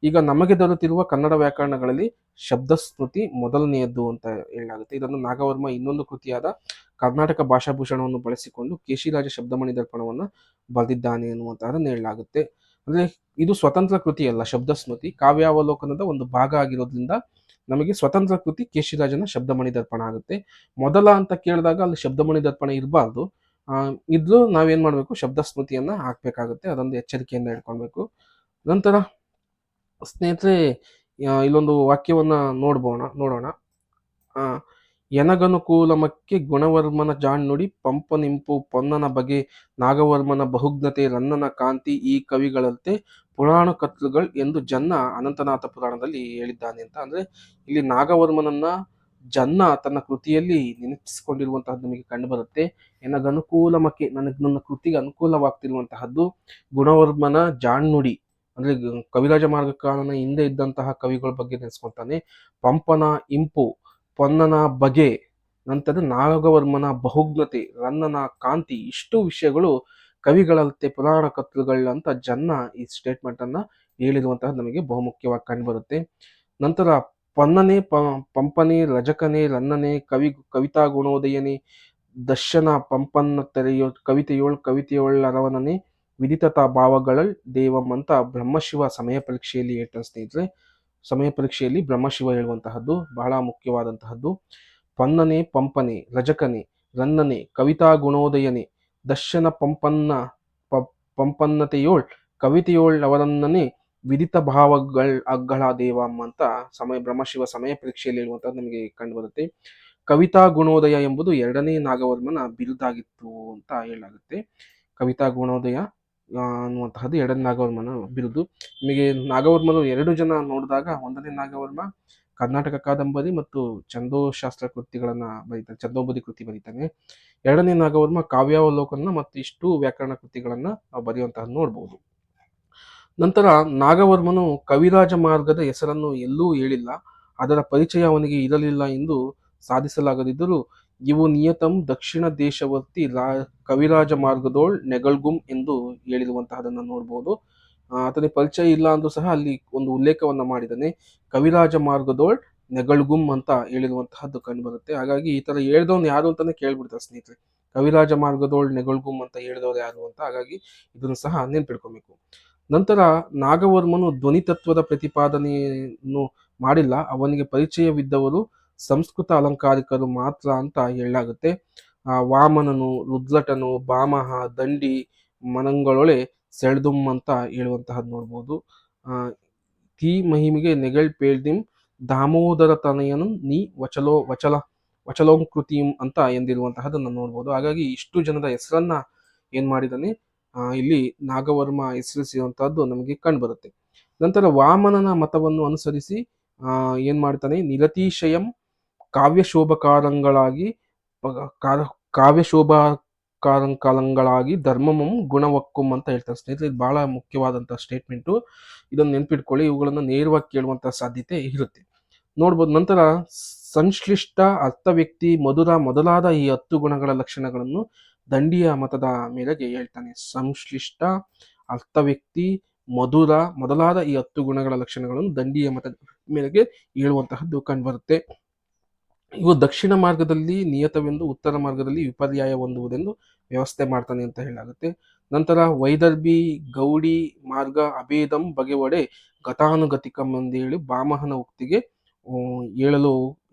ಈಗ ನಮಗೆ ದೊರೆತಿರುವ ಕನ್ನಡ ವ್ಯಾಕರಣಗಳಲ್ಲಿ ಶಬ್ದಸ್ಮೃತಿ ಮೊದಲನೆಯದ್ದು ಅಂತ ಹೇಳಲಾಗುತ್ತೆ. ಇದನ್ನು ನಾಗವರ್ಮ ಇನ್ನೊಂದು ಕೃತಿಯಾದ ಕರ್ನಾಟಕ ಭಾಷಾಭೂಷಣವನ್ನು ಬಳಸಿಕೊಂಡು ಕೇಶಿರಾಜ ಶಬ್ದಮಣಿ ದರ್ಪಣವನ್ನು ಬರೆದಿದ್ದಾನೆ ಎನ್ನುವಂತಹದನ್ನು ಹೇಳಲಾಗುತ್ತೆ. ಅಂದ್ರೆ ಇದು ಸ್ವತಂತ್ರ ಕೃತಿ ಅಲ್ಲ, ಶಬ್ದಸ್ಮೃತಿ ಕಾವ್ಯಾವಲೋಕನದ ಒಂದು ಭಾಗ ಆಗಿರೋದ್ರಿಂದ ನಮಗೆ ಸ್ವತಂತ್ರ ಕೃತಿ ಕೇಶಿರಾಜನ ಶಬ್ದಮಣಿ ದರ್ಪಣ ಆಗುತ್ತೆ. ಮೊದಲ ಅಂತ ಕೇಳಿದಾಗ ಅಲ್ಲಿ ಶಬ್ದಮಣಿ ದರ್ಪಣ ಇರಬಾರ್ದು, ಇದ್ರೂ ನಾವೇನ್ ಮಾಡ್ಬೇಕು, ಶಬ್ದ ಸ್ಮೃತಿಯನ್ನ ಹಾಕ್ಬೇಕಾಗುತ್ತೆ. ಅದೊಂದು ಎಚ್ಚರಿಕೆಯಿಂದ ಇಟ್ಕೊಳ್ಬೇಕು. ನಂತರ ಸ್ನೇಹಿತರೆ ಇಲ್ಲೊಂದು ವಾಕ್ಯವನ್ನ ನೋಡೋಣ. ಎನಗನುಕೂಲಮಕ್ಕೆ ಗುಣವರ್ಮನ ಜಾಣ್ನುಡಿ ಪಂಪನಿಂಪು ಪೊನ್ನನ ಬಗೆ ನಾಗವರ್ಮನ ಬಹುಜ್ಞತೆ ರನ್ನನ ಕಾಂತಿ ಈ ಕವಿಗಳಂತೆ ಪುರಾಣ ಕರ್ತೃಗಳು ಎಂದು ಜನ್ನ ಅನಂತನಾಥ ಪುರಾಣದಲ್ಲಿ ಹೇಳಿದ್ದಾನೆ ಅಂತ. ಅಂದ್ರೆ ಇಲ್ಲಿ ನಾಗವರ್ಮನನ್ನ ಜನ್ನ ತನ್ನ ಕೃತಿಯಲ್ಲಿ ನೆನಪಿಸಿಕೊಂಡಿರುವಂತಹದ್ದು ನಮಗೆ ಕಂಡು ಬರುತ್ತೆ. ಎನಗನುಕೂಲಮಕ್ಕೆ, ನನ್ನ ಕೃತಿಗೆ ಅನುಕೂಲವಾಗ್ತಿರುವಂತಹದ್ದು ಗುಣವರ್ಮನ ಜಾಣ್ನುಡಿ, ಅಂದ್ರೆ ಕವಿರಾಜ ಮಾರ್ಗಕಾರನ ಹಿಂದೆ ಇದ್ದಂತಹ ಕವಿಗಳ ಬಗ್ಗೆ ನೆನೆಸ್ಕೊಂತಾನೆ. ಪಂಪನ ಇಂಪು, ಪೊನ್ನನ ಬಗೆ, ನಂತರ ನಾಗವರ್ಮನ ಬಹುಜ್ಞತೆ, ರನ್ನನ ಕಾಂತಿ, ಇಷ್ಟು ವಿಷಯಗಳು ಕವಿಗಳಂತೆ ಪುರಾಣ ಕರ್ತೃಗಳು ಅಂತ ಜನ್ನ ಈ ಸ್ಟೇಟ್ಮೆಂಟ್ ಅನ್ನ ಹೇಳಿರುವಂತಹ ನಮಗೆ ಬಹುಮುಖ್ಯವಾಗಿ ಕಂಡು ಬರುತ್ತೆ. ನಂತರ ಪೊನ್ನನೆ, ಪಂಪನೆ, ರಜಕನೆ, ರನ್ನನೆ, ಕವಿತಾ ಗುಣೋದಯನೆ, ದರ್ಶನ ಪಂಪನ್ನ ತೆರೆಯೋ ಕವಿತೆಯೋಳ್ ಅರವನನೆ ವಿದಿತತಾ ಭಾವಗಳಲ್ ದೇವಂ ಅಂತ ಬ್ರಹ್ಮಶಿವ ಸಮಯ ಪರೀಕ್ಷೆಯಲ್ಲಿ ಹೇಳ್ತಾನೆ ಸ್ನೇಹಿತರೆ. ಸಮಯ ಪರೀಕ್ಷೆಯಲ್ಲಿ ಬ್ರಹ್ಮಶಿವ ಹೇಳುವಂತಹದ್ದು ಬಹಳ ಮುಖ್ಯವಾದಂತಹದ್ದು. ಪೊನ್ನನೆ, ಪಂಪನೆ, ರಜಕನೆ, ರನ್ನನೆ, ಕವಿತಾ ಗುಣೋದಯನೆ, ದರ್ಶನ ಪಂಪನ್ನತೆಯೋಳ್ ಕವಿತೆಯೋಳ್ ಅವರನ್ನನೆ ವಿದಿತ ಅಗ್ಗಳ ದೇವಂ ಅಂತ ಬ್ರಹ್ಮಶಿವ ಸಮಯ ಪರೀಕ್ಷೆಯಲ್ಲಿ ಹೇಳುವಂತಹದ್ದು ನಮಗೆ ಕಂಡು ಬರುತ್ತೆ. ಕವಿತಾ ಗುಣೋದಯ ಎಂಬುದು ಎರಡನೇ ನಾಗವರ್ಮನ ಬಿರುದಾಗಿತ್ತು ಅಂತ ಹೇಳಲಾಗುತ್ತೆ. ಕವಿತಾ ಗುಣೋದಯ ಅನ್ನುವಂತಹದ್ದು ಎರಡನೇ ನಾಗವರ್ಮನ ಬಿರುದು. ನಿಮಗೆ ನಾಗವರ್ಮನು ಎರಡು ಜನ ನೋಡಿದಾಗ, ಒಂದನೇ ನಾಗವರ್ಮ ಕರ್ನಾಟಕ ಕಾದಂಬರಿ ಮತ್ತು ಛಂದೋಶಾಸ್ತ್ರ ಕೃತಿಗಳನ್ನ ಬರೀತಾನೆ, ಛಂದೋಬದಿ ಕೃತಿ ಬರೀತಾನೆ. ಎರಡನೇ ನಾಗವರ್ಮ ಕಾವ್ಯಾವಲೋಕನ ಮತ್ತು ಇಷ್ಟು ವ್ಯಾಕರಣ ಕೃತಿಗಳನ್ನ ನಾವು ಬರೆಯುವಂತಹದ್ದು ನೋಡ್ಬೋದು. ನಂತರ ನಾಗವರ್ಮನು ಕವಿರಾಜ ಮಾರ್ಗದ ಹೆಸರನ್ನು ಎಲ್ಲೂ ಹೇಳಿಲ್ಲ, ಅದರ ಪರಿಚಯ ಅವನಿಗೆ ಇರಲಿಲ್ಲ ಎಂದು ಸಾಧಿಸಲಾಗದಿದ್ದರೂ ಇವು ನಿಯತಂ ದಕ್ಷಿಣ ದೇಶವರ್ತಿ ಕವಿರಾಜ ಮಾರ್ಗದೋಳ್ ನೆಗಳ್ಗುಂ ಎಂದು ಹೇಳಿರುವಂತಹದನ್ನ ನೋಡ್ಬೋದು. ಆತನಿಗೆ ಪರಿಚಯ ಇಲ್ಲ ಅಂದ್ರೂ ಸಹ ಅಲ್ಲಿ ಒಂದು ಉಲ್ಲೇಖವನ್ನ ಮಾಡಿದ್ದಾನೆ, ಕವಿರಾಜ ಮಾರ್ಗದೋಳ್ ನೆಗಳ್ಗುಂ ಅಂತ ಹೇಳಿರುವಂತಹದ್ದು ಕಂಡು ಬರುತ್ತೆ. ಹಾಗಾಗಿ ಈ ತರ ಹೇಳ್ದವ್ನು ಯಾರು ಅಂತಾನೆ ಕೇಳ್ಬಿಡ್ತಾರೆ ಸ್ನೇಹಿತರೆ, ಕವಿರಾಜ ಮಾರ್ಗದೋಳ್ ನೆಗಳ್ಗುಂ ಅಂತ ಹೇಳಿದವ್ರು ಯಾರು ಅಂತ. ಹಾಗಾಗಿ ಇದನ್ನು ಸಹ ನೆನ್ಪಿಡ್ಕೊಬೇಕು. ನಂತರ ನಾಗವರ್ಮನು ಧ್ವನಿತತ್ವದ ಪ್ರತಿಪಾದನೆಯನ್ನು ಮಾಡಿಲ್ಲ, ಅವನಿಗೆ ಪರಿಚಯವಿದ್ದವರು ಸಂಸ್ಕೃತ ಅಲಂಕಾರಿಕರು ಮಾತ್ರ ಅಂತ ಹೇಳಲಾಗುತ್ತೆ. ವಾಮನನು, ರುದ್ರಟನು, ಭಾಮಹ, ದಂಡಿ ಮನಂಗಳೊಳೆ ಸೆಳ್ದುಂ ಅಂತ ಹೇಳುವಂತಹದ್ದು ನೋಡ್ಬೋದು. ತೀ ಮಹಿಮೆಗೆ ನೆಗಳ್ ಪೇಳ್ದಿಂ ದಾಮೋದರ ತನಯನು ನೀ ವಚಲೋಂಕೃತಿಂ ಅಂತ ಎಂದಿರುವಂತಹದನ್ನು ನೋಡ್ಬೋದು. ಹಾಗಾಗಿ ಇಷ್ಟು ಜನದ ಹೆಸರನ್ನ ಏನ್ ಮಾಡಿದಾನೆ ಇಲ್ಲಿ ನಾಗವರ್ಮ ಹೆಸರಿಸಿರುವಂತಹದ್ದು ನಮಗೆ ಕಂಡು ಬರುತ್ತೆ. ನಂತರ ವಾಮನನ ಮತವನ್ನು ಅನುಸರಿಸಿ ಏನ್ ಮಾಡ್ತಾನೆ, ನಿರತಿಶಯಂ ಕಾವ್ಯಶೋಭಕಾರಂಗಳಾಗಿ ಕಾವ್ಯಶೋಭಾಕಾರಂಕಾಲಂಗಳಾಗಿ ಧರ್ಮಮಂ ಗುಣವಕ್ಕುಂ ಅಂತ ಹೇಳ್ತಾರೆ ಸ್ನೇಹಿತರೆ. ಇದು ಬಹಳ ಮುಖ್ಯವಾದಂತಹ ಸ್ಟೇಟ್ಮೆಂಟು. ಇದನ್ನು ನೆನ್ಪಿಟ್ಕೊಳ್ಳಿ, ಇವುಗಳನ್ನು ನೇರವಾಗಿ ಕೇಳುವಂತಹ ಸಾಧ್ಯತೆ ಇರುತ್ತೆ. ನೋಡ್ಬೋದು. ನಂತರ ಸಂಶ್ಲಿಷ್ಟ, ಅರ್ಥವ್ಯಕ್ತಿ, ಮಧುರ ಮೊದಲಾದ ಈ 10 ಗುಣಗಳ ಲಕ್ಷಣಗಳನ್ನು ದಂಡಿಯ ಮತದ ಮೇರೆಗೆ ಹೇಳ್ತಾನೆ. ಸಂಶ್ಲಿಷ್ಟ, ಅರ್ಥವ್ಯಕ್ತಿ, ಮಧುರ ಮೊದಲಾದ ಈ 10 ಗುಣಗಳ ಲಕ್ಷಣಗಳನ್ನು ದಂಡಿಯ ಮತದ ಮೇರೆಗೆ ಹೇಳುವಂತಹದ್ದು ಕಂಡುಬರುತ್ತೆ. ಇವು ದಕ್ಷಿಣ ಮಾರ್ಗದಲ್ಲಿ ನಿಯತವೆಂದು, ಉತ್ತರ ಮಾರ್ಗದಲ್ಲಿ ವಿಪರ್ಯಾಯ ಹೊಂದುವುದೆಂದು ವ್ಯವಸ್ಥೆ ಮಾಡ್ತಾನೆ ಅಂತ ಹೇಳಾಗುತ್ತೆ. ನಂತರ ವೈದರ್ಭಿ, ಗೌಡಿ ಮಾರ್ಗ ಅಭೇದಂ ಬಗೆವಡೆ ಗತಾನುಗತಿಕಂ ಎಂದು ಹೇಳಿ ಭಾಮಹನ ಉಕ್ತಿಗೆ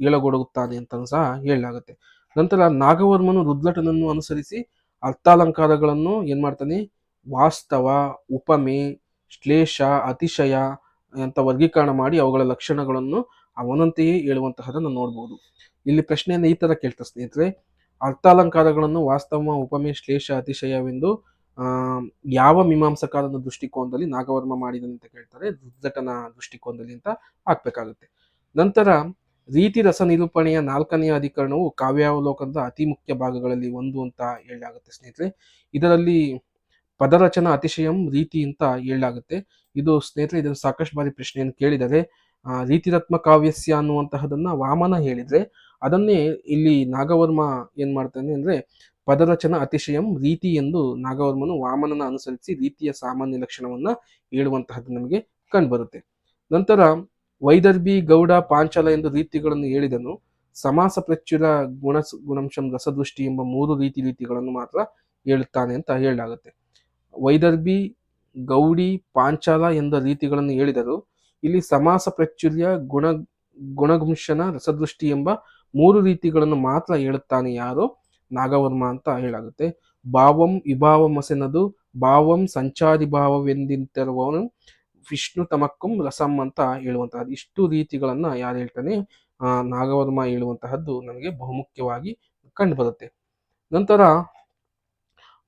ಏಳಗೊಡಗುತ್ತಾನೆ ಅಂತ ಸಹ ಹೇಳಲಾಗುತ್ತೆ. ನಂತರ ನಾಗವರ್ಮನು ರುದ್ರಟನನ್ನು ಅನುಸರಿಸಿ ಅರ್ಥಾಲಂಕಾರಗಳನ್ನು ಏನ್ ಮಾಡ್ತಾನೆ, ವಾಸ್ತವ, ಉಪಮೆ, ಶ್ಲೇಷ, ಅತಿಶಯ ಅಂತ ವರ್ಗೀಕರಣ ಮಾಡಿ ಅವುಗಳ ಲಕ್ಷಣಗಳನ್ನು ಅವನಂತೆಯೇ ಹೇಳುವಂತಹದನ್ನು ನೋಡ್ಬೋದು. ಇಲ್ಲಿ ಪ್ರಶ್ನೆಯನ್ನು ಈ ತರ ಕೇಳ್ತಾರೆ ಸ್ನೇಹಿತರೆ, ಅರ್ಥಾಲಂಕಾರಗಳನ್ನು ವಾಸ್ತವ, ಉಪಮೆ, ಶ್ಲೇಷ, ಅತಿಶಯವೆಂದು ಯಾವ ಮೀಮಾಂಸಕಾರನ ದೃಷ್ಟಿಕೋನದಲ್ಲಿ ನಾಗವರ್ಮ ಮಾಡಿದನು ಅಂತ ಕೇಳ್ತಾರೆ. ರುದ್ರಟನ ದೃಷ್ಟಿಕೋನದಲ್ಲಿ ಅಂತ ಹಾಕ್ಬೇಕಾಗುತ್ತೆ. ನಂತರ ರೀತಿ ರಸ ನಿರೂಪಣೆಯ 4ನೇ ಅಧಿಕರಣವು ಕಾವ್ಯಾವಲೋಕನದ ಅತಿ ಮುಖ್ಯ ಭಾಗಗಳಲ್ಲಿ ಒಂದು ಅಂತ ಹೇಳಲಾಗುತ್ತೆ ಸ್ನೇಹಿತರೆ. ಇದರಲ್ಲಿ ಪದರಚನಾ ಅತಿಶಯಂ ರೀತಿ ಅಂತ ಹೇಳಲಾಗುತ್ತೆ. ಇದು ಸ್ನೇಹಿತರೆ, ಇದನ್ನು ಸಾಕಷ್ಟು ಬಾರಿ ಪ್ರಶ್ನೆಯನ್ನು ಕೇಳಿದರೆ, ರೀತಿರತ್ಮ ಕಾವ್ಯಸ್ಯ ಅನ್ನುವಂತಹದನ್ನ ವಾಮನ ಹೇಳಿದ್ರೆ ಅದನ್ನೇ ಇಲ್ಲಿ ನಾಗವರ್ಮ ಏನ್ ಮಾಡ್ತಾನೆ ಅಂದ್ರೆ ಪದರಚನಾ ಅತಿಶಯಂ ರೀತಿ ಎಂದು ನಾಗವರ್ಮನು ವಾಮನನ ಅನುಸರಿಸಿ ರೀತಿಯ ಸಾಮಾನ್ಯ ಲಕ್ಷಣವನ್ನ ಹೇಳುವಂತಹದ್ದು ನಮಗೆ ಕಂಡುಬರುತ್ತೆ. ನಂತರ ವೈದರ್ಭಿ, ಗೌಡ, ಪಾಂಚಾಲ ಎಂದು ರೀತಿಗಳನ್ನು ಹೇಳಿದನು. ಸಮಾಸ ಪ್ರಚುರ, ಗುಣಂಶಂ, ರಸದೃಷ್ಟಿ ಎಂಬ 3 ರೀತಿಗಳನ್ನು ಮಾತ್ರ ಹೇಳುತ್ತಾನೆ ಅಂತ ಹೇಳಲಾಗುತ್ತೆ. ವೈದರ್ಭಿ, ಗೌಡಿ, ಪಾಂಚಾಲ ಎಂದ ರೀತಿಗಳನ್ನು ಹೇಳಿದರು. ಇಲ್ಲಿ ಸಮಾಸ ಪ್ರಾಚುರ್ಯ, ಗುಣಗುಂಶನ, ರಸದೃಷ್ಟಿ ಎಂಬ 3 ರೀತಿಗಳನ್ನು ಮಾತ್ರ ಹೇಳುತ್ತಾನೆ ಯಾರು, ನಾಗವರ್ಮ ಅಂತ ಹೇಳಾಗುತ್ತೆ. ಭಾವಂ ವಿಭಾವಂ ಅಸೆನದು, ಭಾವಂ ಸಂಚಾರಿ ಭಾವವೆಂದಿರುವವನು ವಿಷ್ಣು ತಮಕ್ಕಂ ರಸಂ ಅಂತ ಹೇಳುವಂತಹದ್ದು. ಇಷ್ಟು ರೀತಿಗಳನ್ನ ಯಾರು ಹೇಳ್ತಾನೆ, ನಾಗವರ್ಮ ಹೇಳುವಂತಹದ್ದು ನಮಗೆ ಬಹುಮುಖ್ಯವಾಗಿ ಕಂಡುಬರುತ್ತೆ. ನಂತರ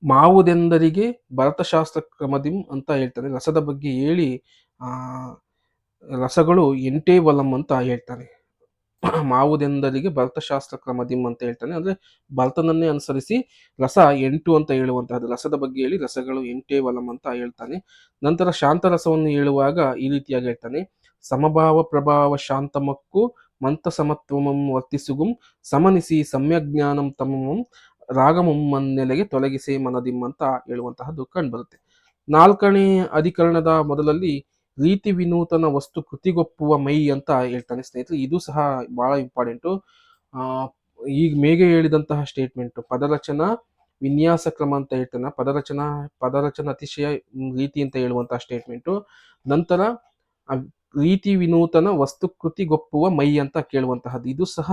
ಮಾವುದೆಂದರಿಗೆ ಭರತಶಾಸ್ತ್ರ ಕ್ರಮದಿಂ ಅಂತ ಹೇಳ್ತಾನೆ. ರಸದ ಬಗ್ಗೆ ಹೇಳಿ ರಸಗಳು 8 ಬಲಂ ಅಂತ ಹೇಳ್ತಾನೆ. ಮಾವುದೆಂದರಿಗೆ ಭರತಶಾಸ್ತ್ರ ಕ್ರಮದಿಂ ಅಂತ ಹೇಳ್ತಾನೆ. ಅಂದ್ರೆ ಭರತನನ್ನೇ ಅನುಸರಿಸಿ ರಸ 8 ಅಂತ ಹೇಳುವಂತಹದ್ದು. ರಸದ ಬಗ್ಗೆ ಹೇಳಿ ರಸಗಳು 8 ಬಲಂ ಅಂತ ಹೇಳ್ತಾನೆ. ನಂತರ ಶಾಂತರಸವನ್ನು ಹೇಳುವಾಗ ಈ ರೀತಿಯಾಗಿ ಹೇಳ್ತಾನೆ. ಸಮಭಾವ ಪ್ರಭಾವ ಶಾಂತಮಕ್ಕು ಮಂತ ಸಮತ್ವಮಂ ವರ್ತಿಸುಗುಂ ಸಮನಿಸಿ ಸಮ್ಯಜ್ಞಾನಂ ತಮಮಂ ರಾಗಮುಮ್ಮನ್ನೆಲೆಗೆ ತೊಲಗಿಸೆ ಮನದಿಂ ಅಂತ ಹೇಳುವಂತಹದ್ದು ಕಂಡುಬರುತ್ತೆ. 4ನೇ ಅಧಿಕರಣದ ಮೊದಲಲ್ಲಿ ರೀತಿ ವಿನೂತನ ವಸ್ತು ಕೃತಿಗೊಪ್ಪುವ ಮೈ ಅಂತ ಹೇಳ್ತಾನೆ ಸ್ನೇಹಿತರೆ. ಇದು ಸಹ ಬಹಳ ಇಂಪಾರ್ಟೆಂಟು. ಈಗ ಮೇಗೆ ಹೇಳಿದಂತಹ ಸ್ಟೇಟ್ಮೆಂಟ್ ಪದರಚನಾ ವಿನ್ಯಾಸ ಕ್ರಮ ಅಂತ ಹೇಳ್ತಾನೆ. ಪದರಚನಾ ಅತಿಶಯ ರೀತಿ ಅಂತ ಹೇಳುವಂತಹ ಸ್ಟೇಟ್ಮೆಂಟು. ನಂತರ ರೀತಿ ವಿನೂತನ ವಸ್ತುಕೃತಿಗೊಪ್ಪುವ ಮೈ ಅಂತ ಕೇಳುವಂತಹದ್ದು. ಇದು ಸಹ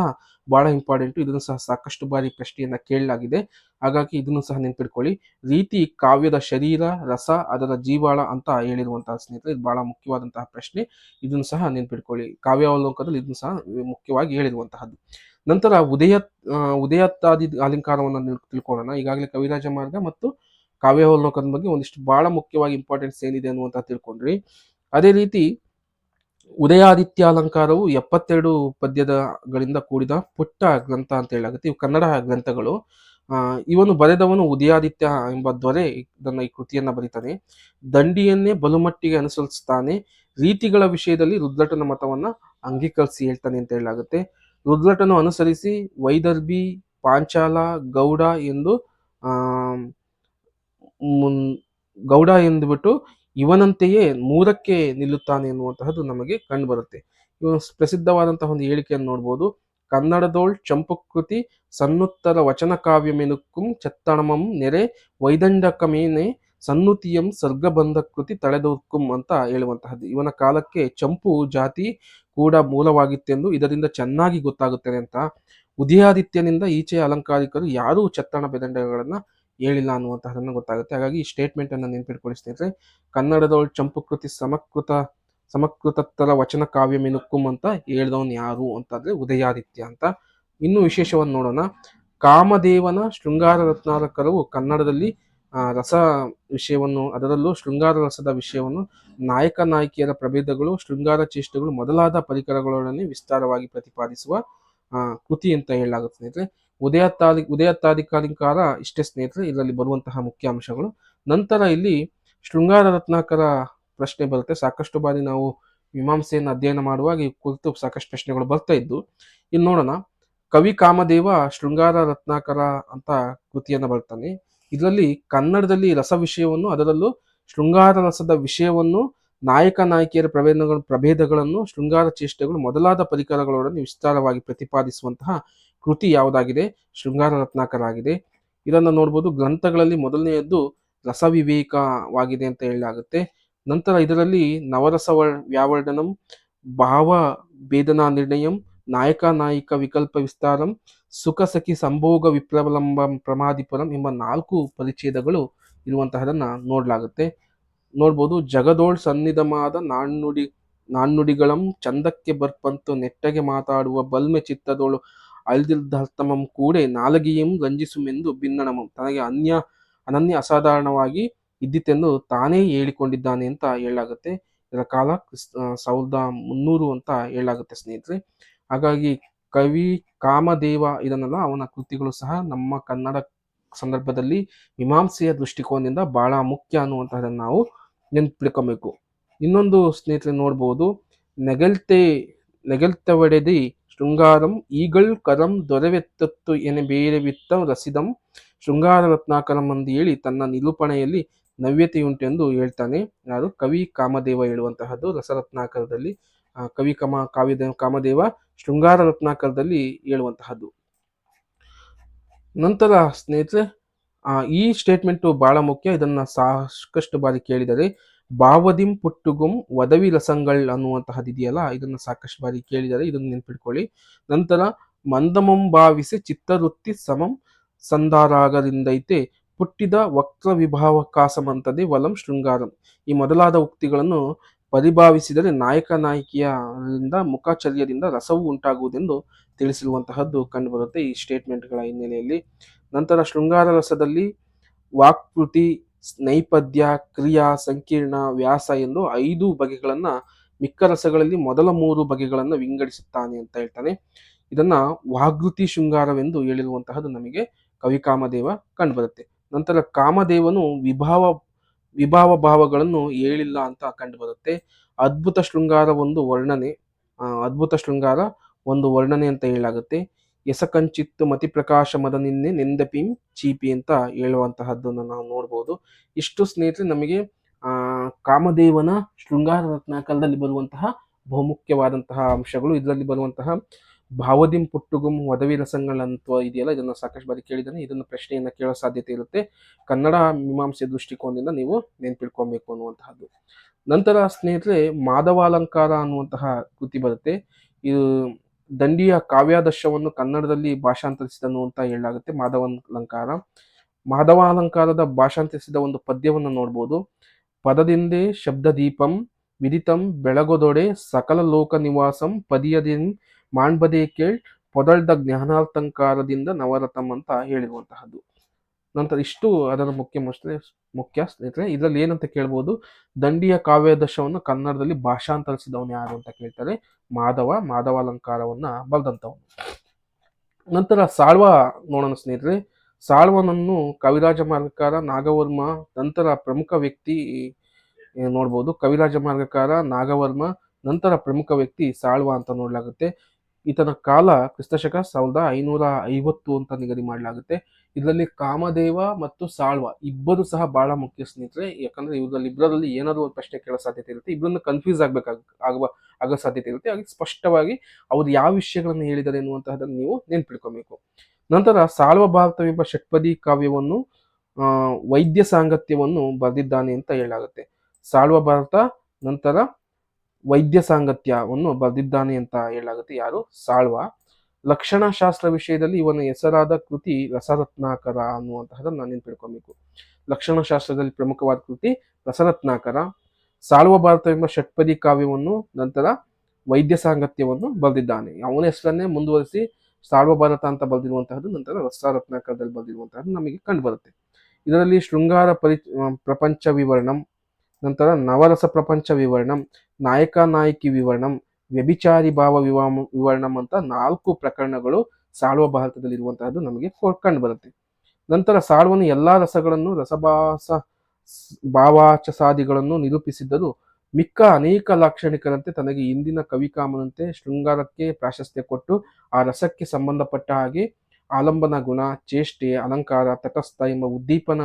ಬಹಳ ಇಂಪಾರ್ಟೆಂಟು. ಇದನ್ನು ಸಹ ಸಾಕಷ್ಟು ಬಾರಿ ಪ್ರಶ್ನೆಯನ್ನ ಕೇಳಲಾಗಿದೆ. ಹಾಗಾಗಿ ಇದನ್ನು ಸಹ ನೆನ್ಪಿಟ್ಕೊಳ್ಳಿ. ರೀತಿ ಕಾವ್ಯದ ಶರೀರ, ರಸ, ಅದರ ಜೀವಾಳ ಅಂತ ಹೇಳಿರುವಂತಹ ಸ್ನೇಹಿತರೆ, ಇದು ಬಹಳ ಮುಖ್ಯವಾದಂತಹ ಪ್ರಶ್ನೆ. ಇದನ್ನು ಸಹ ನೆನ್ಪಿಟ್ಕೊಳ್ಳಿ. ಕಾವ್ಯಾವಲೋಕದಲ್ಲಿ ಇದನ್ನು ಸಹ ಮುಖ್ಯವಾಗಿ ಹೇಳಿರುವಂತಹದ್ದು. ನಂತರ ಉದಯತ್ತಾದಿ ಅಲಂಕಾರವನ್ನು ತಿಳ್ಕೊಳ್ಳೋಣ. ಈಗಾಗಲೇ ಕವಿರಾಜ ಮಾರ್ಗ ಮತ್ತು ಕಾವ್ಯಾವಲೋಕದ ಬಗ್ಗೆ ಒಂದಿಷ್ಟು ಬಹಳ ಮುಖ್ಯವಾಗಿ ಇಂಪಾರ್ಟೆನ್ಸ್ ಏನಿದೆ ಅನ್ನುವಂತ ತಿಳ್ಕೊಂಡ್ರಿ. ಅದೇ ರೀತಿ ಉದಯಾದಿತ್ಯ ಅಲಂಕಾರವು 72 ಪದ್ಯಗಳಿಂದ ಕೂಡಿದ ಪುಟ್ಟ ಗ್ರಂಥ ಅಂತ ಹೇಳಾಗುತ್ತೆ. ಇವು ಕನ್ನಡ ಗ್ರಂಥಗಳು. ಇವನು ಬರೆದವನು ಉದಯಾದಿತ್ಯ ಎಂಬ ದೊರೆ ಇದನ್ನ ಈ ಕೃತಿಯನ್ನ ಬರೀತಾನೆ. ದಂಡಿಯನ್ನೇ ಬಲುಮಟ್ಟಿಗೆ ಅನುಸರಿಸ್ತಾನೆ. ರೀತಿಗಳ ವಿಷಯದಲ್ಲಿ ರುದ್ರಟನ ಮತವನ್ನ ಅಂಗೀಕರಿಸಿ ಹೇಳ್ತಾನೆ ಅಂತ ಹೇಳಾಗುತ್ತೆ. ರುದ್ರಟನು ಅನುಸರಿಸಿ ವೈದರ್ಭಿ, ಪಾಂಚಾಲ, ಗೌಡ ಎಂದುಬಿಟ್ಟು ಇವನಂತೆಯೇ 3ಕ್ಕೆ ನಿಲ್ಲುತ್ತಾನೆ ಎನ್ನುವಂತಹದ್ದು ನಮಗೆ ಕಂಡುಬರುತ್ತೆ. ಇವನು ಪ್ರಸಿದ್ಧವಾದಂತಹ ಒಂದು ಹೇಳಿಕೆಯನ್ನು ನೋಡ್ಬೋದು. ಕನ್ನಡದೋಳ್ ಚಂಪುಕೃತಿ ಸನ್ನುತ್ತರ ವಚನ ಕಾವ್ಯಮೆನುಕ್ಕುಂ ಚೆತ್ತಣಮಂ ನೆರೆ ವೈದಂಡಕಮೇನೆ ಸನ್ನುತಿಯಂ ಸರ್ಗಬಂಧ ಕೃತಿ ತಳೆದೋರ್ಕುಂ ಅಂತ ಹೇಳುವಂತಹದ್ದು. ಇವನ ಕಾಲಕ್ಕೆ ಚಂಪು ಜಾತಿ ಕೂಡ ಮೂಲವಾಗಿತ್ತೆಂದು ಇದರಿಂದ ಚೆನ್ನಾಗಿ ಗೊತ್ತಾಗುತ್ತದೆ ಅಂತ. ಉದಯಾದಿತ್ಯನಿಂದ ಈಚೆಯ ಅಲಂಕಾರಿಕರು ಯಾರೂ ಚೆತ್ತಣ ಬೆದಂಡಗಳನ್ನ ಹೇಳಿಲ್ಲ ಅನ್ನುವಂತಹದನ್ನು ಗೊತ್ತಾಗುತ್ತೆ. ಹಾಗಾಗಿ ಈ ಸ್ಟೇಟ್ಮೆಂಟ್ ಅನ್ನು ನೆನ್ಪಿಟ್ಕೊಳ್ಳಿ ಸ್ನೇಹಿತರೆ. ಕನ್ನಡದೊಳ್ ಚಂಪುಕೃತಿ ಸಮಕೃತರ ವಚನ ಕಾವ್ಯ ಮೆನುಕ್ಕುಂ ಅಂತ ಹೇಳಿದವನು ಯಾರು ಅಂತಂದ್ರೆ ಉದಯಾದಿತ್ಯ ಅಂತ. ಇನ್ನು ವಿಶೇಷವನ್ನು ನೋಡೋಣ. ಕಾಮದೇವನ ಶೃಂಗಾರ ರತ್ನಾಕರವು ಕನ್ನಡದಲ್ಲಿ ರಸ ವಿಷಯವನ್ನು, ಅದರಲ್ಲೂ ಶೃಂಗಾರ ರಸದ ವಿಷಯವನ್ನು, ನಾಯಕ ನಾಯಕಿಯರ ಪ್ರಭೇದಗಳು, ಶೃಂಗಾರ ಚೇಷ್ಟೆಗಳು ಮೊದಲಾದ ಪರಿಕರಗಳೊಡನೆ ವಿಸ್ತಾರವಾಗಿ ಪ್ರತಿಪಾದಿಸುವ ಕೃತಿ ಅಂತ ಹೇಳಲಾಗುತ್ತೆ ಸ್ನೇಹಿತರೆ. ಉದಯತ್ತಾಧಿಕಾಲಿಕಾರ ಇಷ್ಟೇ ಸ್ನೇಹಿತರೆ ಇದರಲ್ಲಿ ಬರುವಂತಹ ಮುಖ್ಯ ಅಂಶಗಳು. ನಂತರ ಇಲ್ಲಿ ಶೃಂಗಾರ ರತ್ನಾಕರ ಪ್ರಶ್ನೆ ಬರುತ್ತೆ. ಸಾಕಷ್ಟು ಬಾರಿ ನಾವು ಮೀಮಾಂಸೆಯನ್ನು ಅಧ್ಯಯನ ಮಾಡುವಾಗ ಈ ಕುರಿತು ಸಾಕಷ್ಟು ಪ್ರಶ್ನೆಗಳು ಬರ್ತಾ ಇದ್ದು, ಇಲ್ಲಿ ನೋಡೋಣ. ಕವಿ ಕಾಮದೇವ ಶೃಂಗಾರ ರತ್ನಾಕರ ಅಂತ ಕೃತಿಯನ್ನು ಬರ್ತಾನೆ. ಇದರಲ್ಲಿ ಕನ್ನಡದಲ್ಲಿ ರಸ ವಿಷಯವನ್ನು, ಅದರಲ್ಲೂ ಶೃಂಗಾರ ರಸದ ವಿಷಯವನ್ನು, ನಾಯಕ ನಾಯಕಿಯರ ಪ್ರಭೇದಗಳನ್ನು, ಶೃಂಗಾರ ಚೇಷ್ಟೆಗಳು ಮೊದಲಾದ ಪರಿಕರಗಳೊಡನೆ ವಿಸ್ತಾರವಾಗಿ ಪ್ರತಿಪಾದಿಸುವಂತಹ ಕೃತಿ ಯಾವುದಾಗಿದೆ? ಶೃಂಗಾರ ರತ್ನಾಕರ ಆಗಿದೆ. ಇದನ್ನು ನೋಡ್ಬೋದು. ಗ್ರಂಥಗಳಲ್ಲಿ ಮೊದಲನೆಯದ್ದು ರಸವಿವೇಕವಾಗಿದೆ ಅಂತ ಹೇಳಲಾಗುತ್ತೆ. ನಂತರ ಇದರಲ್ಲಿ ನವರಸ ವ್ಯಾವರ್ಣನಂ, ಭಾವ ಭೇದನಾ ನಿರ್ಣಯಂ, ನಾಯಕ ನಾಯಿಕ ವಿಕಲ್ಪ ವಿಸ್ತಾರಂ, ಸುಖ ಸಖಿ ಸಂಭೋಗ ವಿಪ್ರಲಂಬಂ ಪ್ರಮಾದಿಪುರಂ ಎಂಬ 4 ಪರಿಚ್ಛೇದಗಳು ಇರುವಂತಹದನ್ನ ನೋಡ್ಬೋದು. ಜಗದೋಳ್ ಸನ್ನಿಧಮಾದ ನಾಣ್ಣುಡಿಗಳಂ ಚಂದಕ್ಕೆ ಬರ್ಪಂತು ನೆಟ್ಟಗೆ ಮಾತಾಡುವ ಬಲ್ಮೆ ಚಿತ್ತದೋಳು ಅಳ್ದಿಲ್ದರ್ಥಮಂ ಕೂಡೆ ನಾಲಗಿಯಂ ರಂಜಿಸುಮೆಂದು ಭಿನ್ನಣಮಂ, ತನಗೆ ಅನನ್ಯ ಅಸಾಧಾರಣವಾಗಿ ಇದ್ದಿತೆಂದು ತಾನೇ ಹೇಳಿಕೊಂಡಿದ್ದಾನೆ ಅಂತ ಹೇಳಲಾಗುತ್ತೆ. ಇದರ ಕಾಲ 1300 ಅಂತ ಹೇಳಲಾಗುತ್ತೆ ಸ್ನೇಹಿತರೆ. ಹಾಗಾಗಿ ಕವಿ ಕಾಮದೇವ ಇದನ್ನೆಲ್ಲ ಅವನ ಕೃತಿಗಳು ಸಹ ನಮ್ಮ ಕನ್ನಡ ಸಂದರ್ಭದಲ್ಲಿ ಮೀಮಾಂಸೆಯ ದೃಷ್ಟಿಕೋನದಿಂದ ಬಹಳ ಮುಖ್ಯ ಅನ್ನುವಂತಹದನ್ನು ನಾವು ನೆನ್ಪಿಟ್ಕೊಬೇಕು. ಇನ್ನೊಂದು ಸ್ನೇಹಿತರೆ ನೋಡ್ಬೋದು, ನೆಗೆಲ್ತವಡೆದಿ ಶೃಂಗಾರಂ ಈಗಳ್ ಕರಂ ದೊರೆವೆತ್ತತ್ತು ಎನೆ ಬೇರೆ ವಿತ್ತ ರಸಿದಂ ಶೃಂಗಾರ ರತ್ನಾಕರಂ ಎಂದು ಹೇಳಿ ತನ್ನ ನಿರೂಪಣೆಯಲ್ಲಿ ನವ್ಯತೆಯುಂಟೆಂದು ಹೇಳ್ತಾನೆ. ಯಾರು? ಕವಿ ಕಾಮದೇವ ಹೇಳುವಂತಹದ್ದು ರಸರತ್ನಾಕರದಲ್ಲಿ. ಕವಿ ಕಾಮದೇವ ಶೃಂಗಾರ ರತ್ನಾಕರದಲ್ಲಿ ಹೇಳುವಂತಹದ್ದು. ನಂತರ ಸ್ನೇಹಿತರೆ ಈ ಸ್ಟೇಟ್ಮೆಂಟು ಬಹಳ ಮುಖ್ಯ. ಇದನ್ನ ಸಾಕಷ್ಟು ಬಾರಿ ಕೇಳಿದರೆ, ಭಾವದಿಂ ಪುಟ್ಟುಗುಂ ವದವಿ ರಸಂಗಳ್ ಅನ್ನುವಂತಹದ್ದು ಇದೆಯಲ್ಲ, ಇದನ್ನ ಸಾಕಷ್ಟು ಬಾರಿ ಕೇಳಿದರೆ, ಇದನ್ನು ನೆನ್ಪಿಟ್ಕೊಳ್ಳಿ. ನಂತರ ಮಂದಮಂ ಭಾವಿಸಿ ಚಿತ್ತವೃತ್ತಿ ಸಮಂ ಸಂಧಾರಾಗದಿಂದೈತೆ ಪುಟ್ಟಿದ ವಕ್ರ ವಿಭಾವಕಾಸಮಂತದೆ ವಲಂ ಶೃಂಗಾರಂ. ಈ ಮೊದಲಾದ ಉಕ್ತಿಗಳನ್ನು ಪರಿಭಾವಿಸಿದರೆ ನಾಯಕ ನಾಯಕಿಯರಿಂದ ಮುಖಚರ್ಯದಿಂದ ರಸವು ಉಂಟಾಗುವುದೆಂದು ತಿಳಿಸಿರುವಂತಹದ್ದು ಕಂಡುಬರುತ್ತೆ ಈ ಸ್ಟೇಟ್ಮೆಂಟ್ಗಳ ಹಿನ್ನೆಲೆಯಲ್ಲಿ. ನಂತರ ಶೃಂಗಾರ ರಸದಲ್ಲಿ ವಾಕ್ಪೃತಿ, ನೈಪದ್ಯ, ಕ್ರಿಯಾ, ಸಂಕೀರ್ಣ, ವ್ಯಾಸ ಎಂದು 5 ಬಗೆಗಳನ್ನ, ಮಿಕ್ಕ ರಸಗಳಲ್ಲಿ ಮೊದಲ 3 ಬಗೆಗಳನ್ನ ವಿಂಗಡಿಸುತ್ತಾನೆ ಅಂತ ಹೇಳ್ತಾನೆ. ಇದನ್ನ ವಾಗೃತಿ ಶೃಂಗಾರವೆಂದು ಹೇಳಿರುವಂತಹದ್ದು ನಮಗೆ ಕವಿ ಕಾಮದೇವ ಕಂಡುಬರುತ್ತೆ. ನಂತರ ಕಾಮದೇವನು ವಿಭಾವ ಭಾವಗಳನ್ನು ಹೇಳಿಲ್ಲ ಅಂತ ಕಂಡುಬರುತ್ತೆ. ಅದ್ಭುತ ಶೃಂಗಾರ ಒಂದು ವರ್ಣನೆ ಅಂತ ಹೇಳಲಾಗುತ್ತೆ. ಎಸಕಂಚಿತ್ತು ಮತಿ ಪ್ರಕಾಶ ಮದ ನಿನ್ನೆ ನೆಂದಪಿಂ ಚೀಪಿ ಅಂತ ಹೇಳುವಂತಹದ್ದನ್ನು ನಾವು ನೋಡ್ಬೋದು. ಇಷ್ಟು ಸ್ನೇಹಿತರೆ ನಮಗೆ ಕಾಮದೇವನ ಶೃಂಗಾರ ರತ್ನಾಕರದಲ್ಲಿ ಬರುವಂತಹ ಬಹುಮುಖ್ಯವಾದಂತಹ ಅಂಶಗಳು. ಇದರಲ್ಲಿ ಬರುವಂತಹ ಭಾವದಿಂ ಪುಟ್ಟುಗುಂ ವದವಿ ರಸಗಳಂತ ಇದೆಯಲ್ಲ, ಇದನ್ನು ಸಾಕಷ್ಟು ಬಾರಿ ಕೇಳಿದ್ದಾನೆ. ಇದನ್ನು ಪ್ರಶ್ನೆಯನ್ನ ಕೇಳೋ ಸಾಧ್ಯತೆ ಇರುತ್ತೆ. ಕನ್ನಡ ಮೀಮಾಂಸೆ ದೃಷ್ಟಿಕೋನದಿಂದ ನೀವು ನೆನ್ಪಿಟ್ಕೊಬೇಕು ಅನ್ನುವಂತಹದ್ದು. ನಂತರ ಸ್ನೇಹಿತರೆ ಮಾಧವಾಲಂಕಾರ ಅನ್ನುವಂತಹ ಕೃತಿ ಬರುತ್ತೆ. ಇದು ದಂಡಿಯ ಕಾವ್ಯಾದರ್ಶವನ್ನು ಕನ್ನಡದಲ್ಲಿ ಭಾಷಾಂತರಿಸಿದನು ಅಂತ ಹೇಳಲಾಗುತ್ತೆ. ಮಾಧವಾಲಂಕಾರದ ಭಾಷಾಂತರಿಸಿದ ಒಂದು ಪದ್ಯವನ್ನು ನೋಡ್ಬೋದು. ಪದದಿಂದೇ ಶಬ್ದ ದೀಪಂ ವಿದಿತಂ ಬೆಳಗೊದೊಡೆ ಸಕಲ ಲೋಕ ನಿವಾಸಂ ಪದಿಯದಿನ್ ಮಾಣ್ಬದೇ ಕೇಳ್ ಪೊದಳ್ದ ಜ್ಞಾನಾರ್ಥಂಕಾರದಿಂದ ನವರತಂ ಅಂತ ಹೇಳಿರುವಂತಹದ್ದು. ನಂತರ ಇಷ್ಟು ಅದರ ಮುಖ್ಯ ಸ್ನೇಹಿತರೆ. ಇದರಲ್ಲಿ ಏನಂತ ಕೇಳ್ಬೋದು, ದಂಡಿಯ ಕಾವ್ಯಾದರ್ಶವನ್ನು ಕನ್ನಡದಲ್ಲಿ ಭಾಷಾಂತರಿಸಿದವನು ಯಾರು ಅಂತ ಕೇಳ್ತಾರೆ. ಮಾಧವಾಲಂಕಾರವನ್ನ ಬರೆದಂತವನು. ನಂತರ ಸಾಳ್ವ ನೋಡೋಣ ಸ್ನೇಹಿತರೆ. ಸಾಳ್ವನನ್ನು ಕವಿರಾಜ ಮಾರ್ಗಕಾರ, ನಾಗವರ್ಮ, ನಂತರ ಪ್ರಮುಖ ವ್ಯಕ್ತಿ ನೋಡ್ಬೋದು. ಕವಿರಾಜ ಮಾರ್ಗಕಾರ, ನಾಗವರ್ಮ, ನಂತರ ಪ್ರಮುಖ ವ್ಯಕ್ತಿ ಸಾಳ್ವ ಅಂತ ನೋಡಲಾಗುತ್ತೆ. ಈತನ ಕಾಲ ಕ್ರಿಸ್ತಶಕ 1550 ಅಂತ ನಿಗದಿ ಮಾಡಲಾಗುತ್ತೆ. ಇದರಲ್ಲಿ ಕಾಮದೇವ ಮತ್ತು ಸಾಳ್ವ ಇಬ್ಬರು ಸಹ ಬಹಳ ಮುಖ್ಯ ಸ್ನೇಹಿತರೆ. ಯಾಕಂದ್ರೆ ಇಬ್ಬರಲ್ಲಿ ಏನಾದ್ರು ಒಂದು ಪ್ರಶ್ನೆ ಕೇಳೋ ಸಾಧ್ಯತೆ ಇರುತ್ತೆ. ಇಬ್ಬರನ್ನ ಕನ್ಫ್ಯೂಸ್ ಆಗೋ ಸಾಧ್ಯತೆ ಇರುತ್ತೆ. ಹಾಗೆ ಸ್ಪಷ್ಟವಾಗಿ ಅವ್ರು ಯಾವ ವಿಷಯಗಳನ್ನು ಹೇಳಿದ್ದಾರೆ ಎನ್ನುವಂತಹದನ್ನು ನೀವು ನೆನ್ಪಿಟ್ಕೊಬೇಕು. ನಂತರ ಸಾಳ್ವ ಭಾರತವೆಂಬ ಷಟ್ಪದಿ ಕಾವ್ಯವನ್ನು ವೈದ್ಯ ಸಾಂಗತ್ಯವನ್ನು ಬರೆದಿದ್ದಾನೆ ಅಂತ ಹೇಳಲಾಗುತ್ತೆ. ಸಾಳ್ವ ಭಾರತ ನಂತರ ವೈದ್ಯ ಸಾಂಗತ್ಯವನ್ನು ಬರೆದಿದ್ದಾನೆ ಅಂತ ಹೇಳಲಾಗುತ್ತೆ. ಯಾರು? ಸಾಳ್ವ. ಲಕ್ಷಣಶಾಸ್ತ್ರ ವಿಷಯದಲ್ಲಿ ಇವನ ಹೆಸರಾದ ಕೃತಿ ರಸರತ್ನಾಕರ ಅನ್ನುವಂತಹದನ್ನ ನೆನ್ಪಿಟ್ಕೊಬೇಕು. ಲಕ್ಷಣಶಾಸ್ತ್ರದಲ್ಲಿ ಪ್ರಮುಖವಾದ ಕೃತಿ ರಸರತ್ನಾಕರ. ಸಾಳ್ವ ಭಾರತವೆಂಬ ಷಟ್ಪದಿ ಕಾವ್ಯವನ್ನು ನಂತರ ವೈದ್ಯ ಸಾಂಗತ್ಯವನ್ನು ಬರೆದಿದ್ದಾನೆ. ಅವನ ಹೆಸರನ್ನೇ ಮುಂದುವರಿಸಿ ಸಾಳ್ವ ಭಾರತ ಅಂತ ಬರೆದಿರುವಂತಹದ್ದು ನಂತರ ರಸರತ್ನಾಕರದಲ್ಲಿ ಬರೆದಿರುವಂತಹದ್ದು ನಮಗೆ ಕಂಡು ಬರುತ್ತೆ. ಇದರಲ್ಲಿ ಶೃಂಗಾರ ಪ್ರಪಂಚ ವಿವರಣಂ, ನಂತರ ನವರಸ ಪ್ರಪಂಚ ವಿವರಣಂ, ನಾಯಕ ನಾಯಕಿ ವಿವರಣಂ, ವ್ಯಭಿಚಾರಿ ಭಾವ ವಿವರಣಂ ಅಂತ 4 ಪ್ರಕರಣಗಳು ಸಾಳುವ ಭಾರತದಲ್ಲಿ ಇರುವಂತಹದ್ದು ನಮಗೆ ಕಂಡು ಬರುತ್ತೆ. ನಂತರ ಸಾಳುವನು ಎಲ್ಲಾ ರಸಗಳನ್ನು ಭಾವಾಚಸಾದಿಗಳನ್ನು ನಿರೂಪಿಸಿದ್ದರೂ ಮಿಕ್ಕ ಅನೇಕ ಲಾಕ್ಷಣಿಕರಂತೆ ತನಗೆ ಇಂದಿನ ಕವಿಕಾಮನಂತೆ ಶೃಂಗಾರಕ್ಕೆ ಪ್ರಾಶಸ್ತ್ಯ ಕೊಟ್ಟು ಆ ರಸಕ್ಕೆ ಸಂಬಂಧಪಟ್ಟ ಹಾಗೆ ಆಲಂಬನ ಗುಣ, ಚೇಷ್ಟೆ, ಅಲಂಕಾರ, ತಟಸ್ಥ ಎಂಬ ಉದ್ದೀಪನ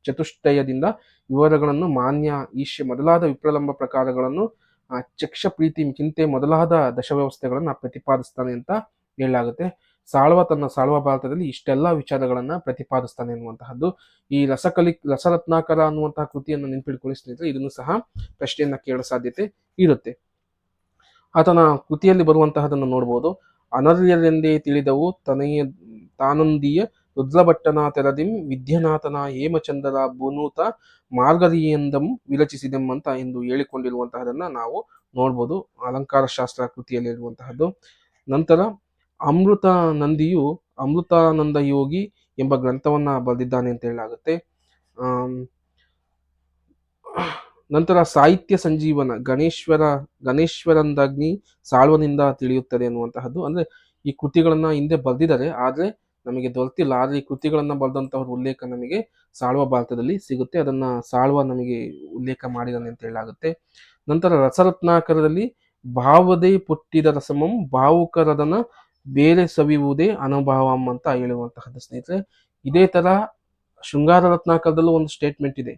ಚತುಷ್ಟಯದಿಂದ ವಿವರಗಳನ್ನು, ಮಾನ್ಯ, ಈಶ್ಯ ಮೊದಲಾದ ವಿಪ್ರಲಂಬ ಪ್ರಕಾರಗಳನ್ನು, ಚಕ್ಷ ಪ್ರೀತಿ ಚಿಂತೆ ಮೊದಲಾದ ದಶವ್ಯವಸ್ಥೆಗಳನ್ನು ಪ್ರತಿಪಾದಿಸ್ತಾನೆ ಅಂತ ಹೇಳಲಾಗುತ್ತೆ. ಸಾಳುವ ತನ್ನ ಸಾಳುವ ಭಾರತದಲ್ಲಿ ಇಷ್ಟೆಲ್ಲ ವಿಚಾರಗಳನ್ನ ಪ್ರತಿಪಾದಿಸ್ತಾನೆ ಎನ್ನುವಂತಹದ್ದು. ಈ ರಸರತ್ನಾಕರ ಅನ್ನುವಂತಹ ಕೃತಿಯನ್ನು ನೆನಪಿಟ್ಕೊಳ್ಳಿ ಸ್ನೇಹಿತರೆ, ಇದನ್ನು ಸಹ ಪ್ರಶ್ನೆಯನ್ನ ಕೇಳೋ ಸಾಧ್ಯತೆ ಇರುತ್ತೆ. ಆತನ ಕೃತಿಯಲ್ಲಿ ಬರುವಂತಹದನ್ನು ನೋಡ್ಬೋದು. ಅನರ್ಯರೆಂದೇ ತಿಳಿದವು ತಾನೊಂದಿಯ ರುದ್ರಭಟ್ಟನ ತೆರದಿಂ ವಿದ್ಯನಾಥನ ಹೇಮಚಂದರ ಬುನೂತ ಮಾರ್ಗರಿಯೆಂದಂ ವಿರಚಿಸಿದೆಂ ಅಂತ ಎಂದು ಹೇಳಿಕೊಂಡಿರುವಂತಹದನ್ನ ನಾವು ನೋಡ್ಬೋದು ಅಲಂಕಾರ ಶಾಸ್ತ್ರ ಕೃತಿಯಲ್ಲಿ ಇರುವಂತಹದ್ದು. ನಂತರ ಅಮೃತಾನಂದಿಯು ಅಮೃತಾನಂದ ಯೋಗಿ ಎಂಬ ಗ್ರಂಥವನ್ನ ಬರೆದಿದ್ದಾನೆ ಅಂತ ಹೇಳಲಾಗುತ್ತೆ. ನಂತರ ಸಾಹಿತ್ಯ ಸಂಜೀವನ ಗಣೇಶ್ವರಂದಾಗ್ನಿ ಸಾಳುವನಿಂದ ತಿಳಿಯುತ್ತದೆ ಅನ್ನುವಂತಹದ್ದು. ಅಂದ್ರೆ ಈ ಕೃತಿಗಳನ್ನ ಹಿಂದೆ ಬರೆದಿದ್ದಾರೆ, ಆದ್ರೆ ನಮಗೆ ದೊರೆತಿಲ್ಲ. ಆದ್ರೆ ಈ ಕೃತಿಗಳನ್ನ ಬರೆದಂತವ್ರ ಉಲ್ಲೇಖ ನಮಗೆ ಸಾಳುವ ಭಾರತದಲ್ಲಿ ಸಿಗುತ್ತೆ. ಅದನ್ನ ಸಾಳುವ ನಮಗೆ ಉಲ್ಲೇಖ ಮಾಡಿದಾನೆ ಅಂತ ಹೇಳಲಾಗುತ್ತೆ. ನಂತರ ರಸರತ್ನಾಕರದಲ್ಲಿ ಭಾವದೇ ಪುಟ್ಟಿದ ರಸಮಂ ಭಾವುಕರದನ ಬೇರೆ ಸವಿಯುವುದೇ ಅನುಭವಂ ಅಂತ ಹೇಳುವಂತಹದ್ದು ಸ್ನೇಹಿತರೆ. ಇದೇ ತರ ಶೃಂಗಾರ ರತ್ನಾಕರದಲ್ಲೂ ಒಂದು ಸ್ಟೇಟ್ಮೆಂಟ್ ಇದೆ.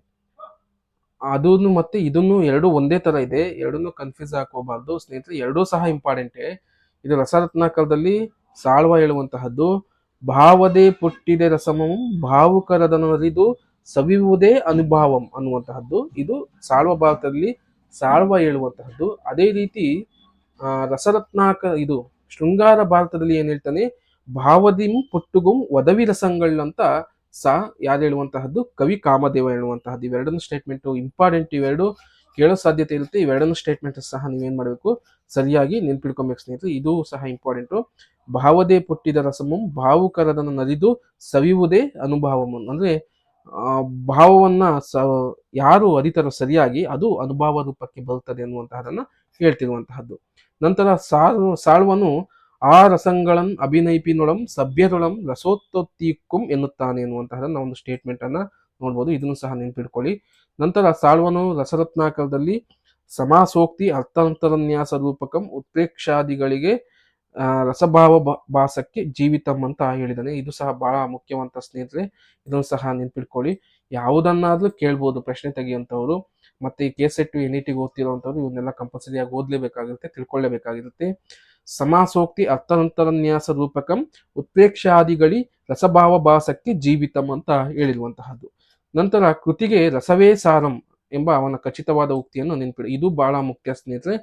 ಅದನ್ನು ಮತ್ತೆ ಇದನ್ನು ಎರಡು ಒಂದೇ ತರ ಇದೆ, ಎರಡನ್ನೂ ಕನ್ಫ್ಯೂಸ್ ಹಾಕೋಬಾರ್ದು ಸ್ನೇಹಿತರೆ. ಎರಡೂ ಸಹ ಇಂಪಾರ್ಟೆಂಟೇ. ಇದು ರಸರತ್ನಾಕರದಲ್ಲಿ ಸಾಳುವ ಹೇಳುವಂತಹದ್ದು ಭಾವದೇ ಪುಟ್ಟಿದೆ ರಸಮಂ ಭಾವುಕರದನರಿದು ಸವಿಯುವುದೇ ಅನುಭವಂ ಅನ್ನುವಂತಹದ್ದು. ಇದು ಸಾಳುವ ಭಾರತದಲ್ಲಿ ಸಾಳುವ ಹೇಳುವಂತಹದ್ದು. ಅದೇ ರೀತಿ ಇದು ಶೃಂಗಾರ ಭಾರತದಲ್ಲಿ ಏನ್ ಹೇಳ್ತಾನೆ, ಭಾವದಿಂ ಪುಟ್ಟುಗುಂ ಒದವಿ ರಸಂಗಳ್ ಅಂತ ಯಾರು ಹೇಳುವಂತಹದ್ದು, ಕವಿ ಕಾಮದೇವ ಹೇಳುವಂತಹದ್ದು. ಇವೆರಡನ್ನು ಸ್ಟೇಟ್ಮೆಂಟ್ ಇಂಪಾರ್ಟೆಂಟ್, ಇವೆರಡು ಕೇಳೋ ಸಾಧ್ಯತೆ ಇರುತ್ತೆ. ಇವೆರಡನ್ನು ಸ್ಟೇಟ್ಮೆಂಟ್ ಸಹ ನೀವೇನ್ ಮಾಡ್ಬೇಕು, ಸರಿಯಾಗಿ ನೆನ್ಪಿಡ್ಕೊಬೇಕು ಸ್ನೇಹಿತರೆ. ಇದು ಸಹ ಇಂಪಾರ್ಟೆಂಟು. ಭಾವದೇ ಪುಟ್ಟಿದ ರಸಮಂ ಭಾವುಕರದನ್ನು ನರಿದು ಸವಿಯುವುದೇ ಅನುಭವಂ. ಅಂದ್ರೆ ಭಾವವನ್ನ ಯಾರು ಅರಿತಾರೋ ಸರಿಯಾಗಿ ಅದು ಅನುಭವ ರೂಪಕ್ಕೆ ಬರುತ್ತದೆ ಅನ್ನುವಂತಹದನ್ನ ಹೇಳ್ತಿರುವಂತಹದ್ದು. ನಂತರ ಸಾಳುವನು ಆ ರಸಂಗಳನ್ ಅಭಿನಯಿಪಿನೊಳಂ ಸಭ್ಯರೊಳಂ ರಸೋತ್ತೊತ್ತಿಕ್ಕುಂ ಎನ್ನುತ್ತಾನೆ ಎನ್ನುವಂತಹದನ್ನ ಒಂದು ಸ್ಟೇಟ್ಮೆಂಟ್ ಅನ್ನ ನೋಡ್ಬೋದು. ಇದನ್ನು ಸಹ ನೆನ್ಪಿಡ್ಕೊಳ್ಳಿ. ನಂತರ ಸಾಳುವನು ರಸರತ್ನಾಕರದಲ್ಲಿ ಸಮಾಸೋಕ್ತಿ ಅರ್ಥಾಂತರನ್ಯಾಸ ರೂಪಕಂ ಉತ್ಪ್ರೇಕ್ಷಾದಿಗಳಿಗೆ ರಸಭಾವ ಭಾಸಕ್ಕೆ ಜೀವಿತಂ ಅಂತ ಹೇಳಿದಾನೆ. ಇದು ಸಹ ಬಹಳ ಮುಖ್ಯವಂತ ಸ್ನೇಹಿತರೆ, ಇದನ್ನು ಸಹ ನೆನ್ಪಿಡ್ಕೊಳ್ಳಿ. ಯಾವುದನ್ನಾದ್ರೂ ಕೇಳ್ಬೋದು ಪ್ರಶ್ನೆ ತೆಗೆಯುವಂಥವ್ರು. ಮತ್ತೆ ಈ KSET NET ಓದ್ತಿರೋಂಥವ್ರು ಇವನ್ನೆಲ್ಲ ಕಂಪಲ್ಸರಿಯಾಗಿ ಓದ್ಲೇಬೇಕಾಗಿರುತ್ತೆ, ತಿಳ್ಕೊಳ್ಳೇಬೇಕಾಗಿರುತ್ತೆ. ಸಮಾಸೋಕ್ತಿ ಅರ್ಥಾಂತರನ್ಯಾಸ ರೂಪಕಂ ಉತ್ಪ್ರೇಕ್ಷಾದಿಗಳಿ ರಸಭಾವ ಭಾಸಕ್ಕೆ ಜೀವಿತಂ ಅಂತ ಹೇಳಿರುವಂತಹದ್ದು. ನಂತರ ಕೃತಿಗೆ ರಸವೇ ಸಾರಂ ಎಂಬ ಅವನ ಖಚಿತವಾದ ಉಕ್ತಿಯನ್ನು ನೆನ್ಪಿಡಿ. ಇದು ಬಹಳ ಮುಖ್ಯ ಸ್ನೇಹಿತರೆ.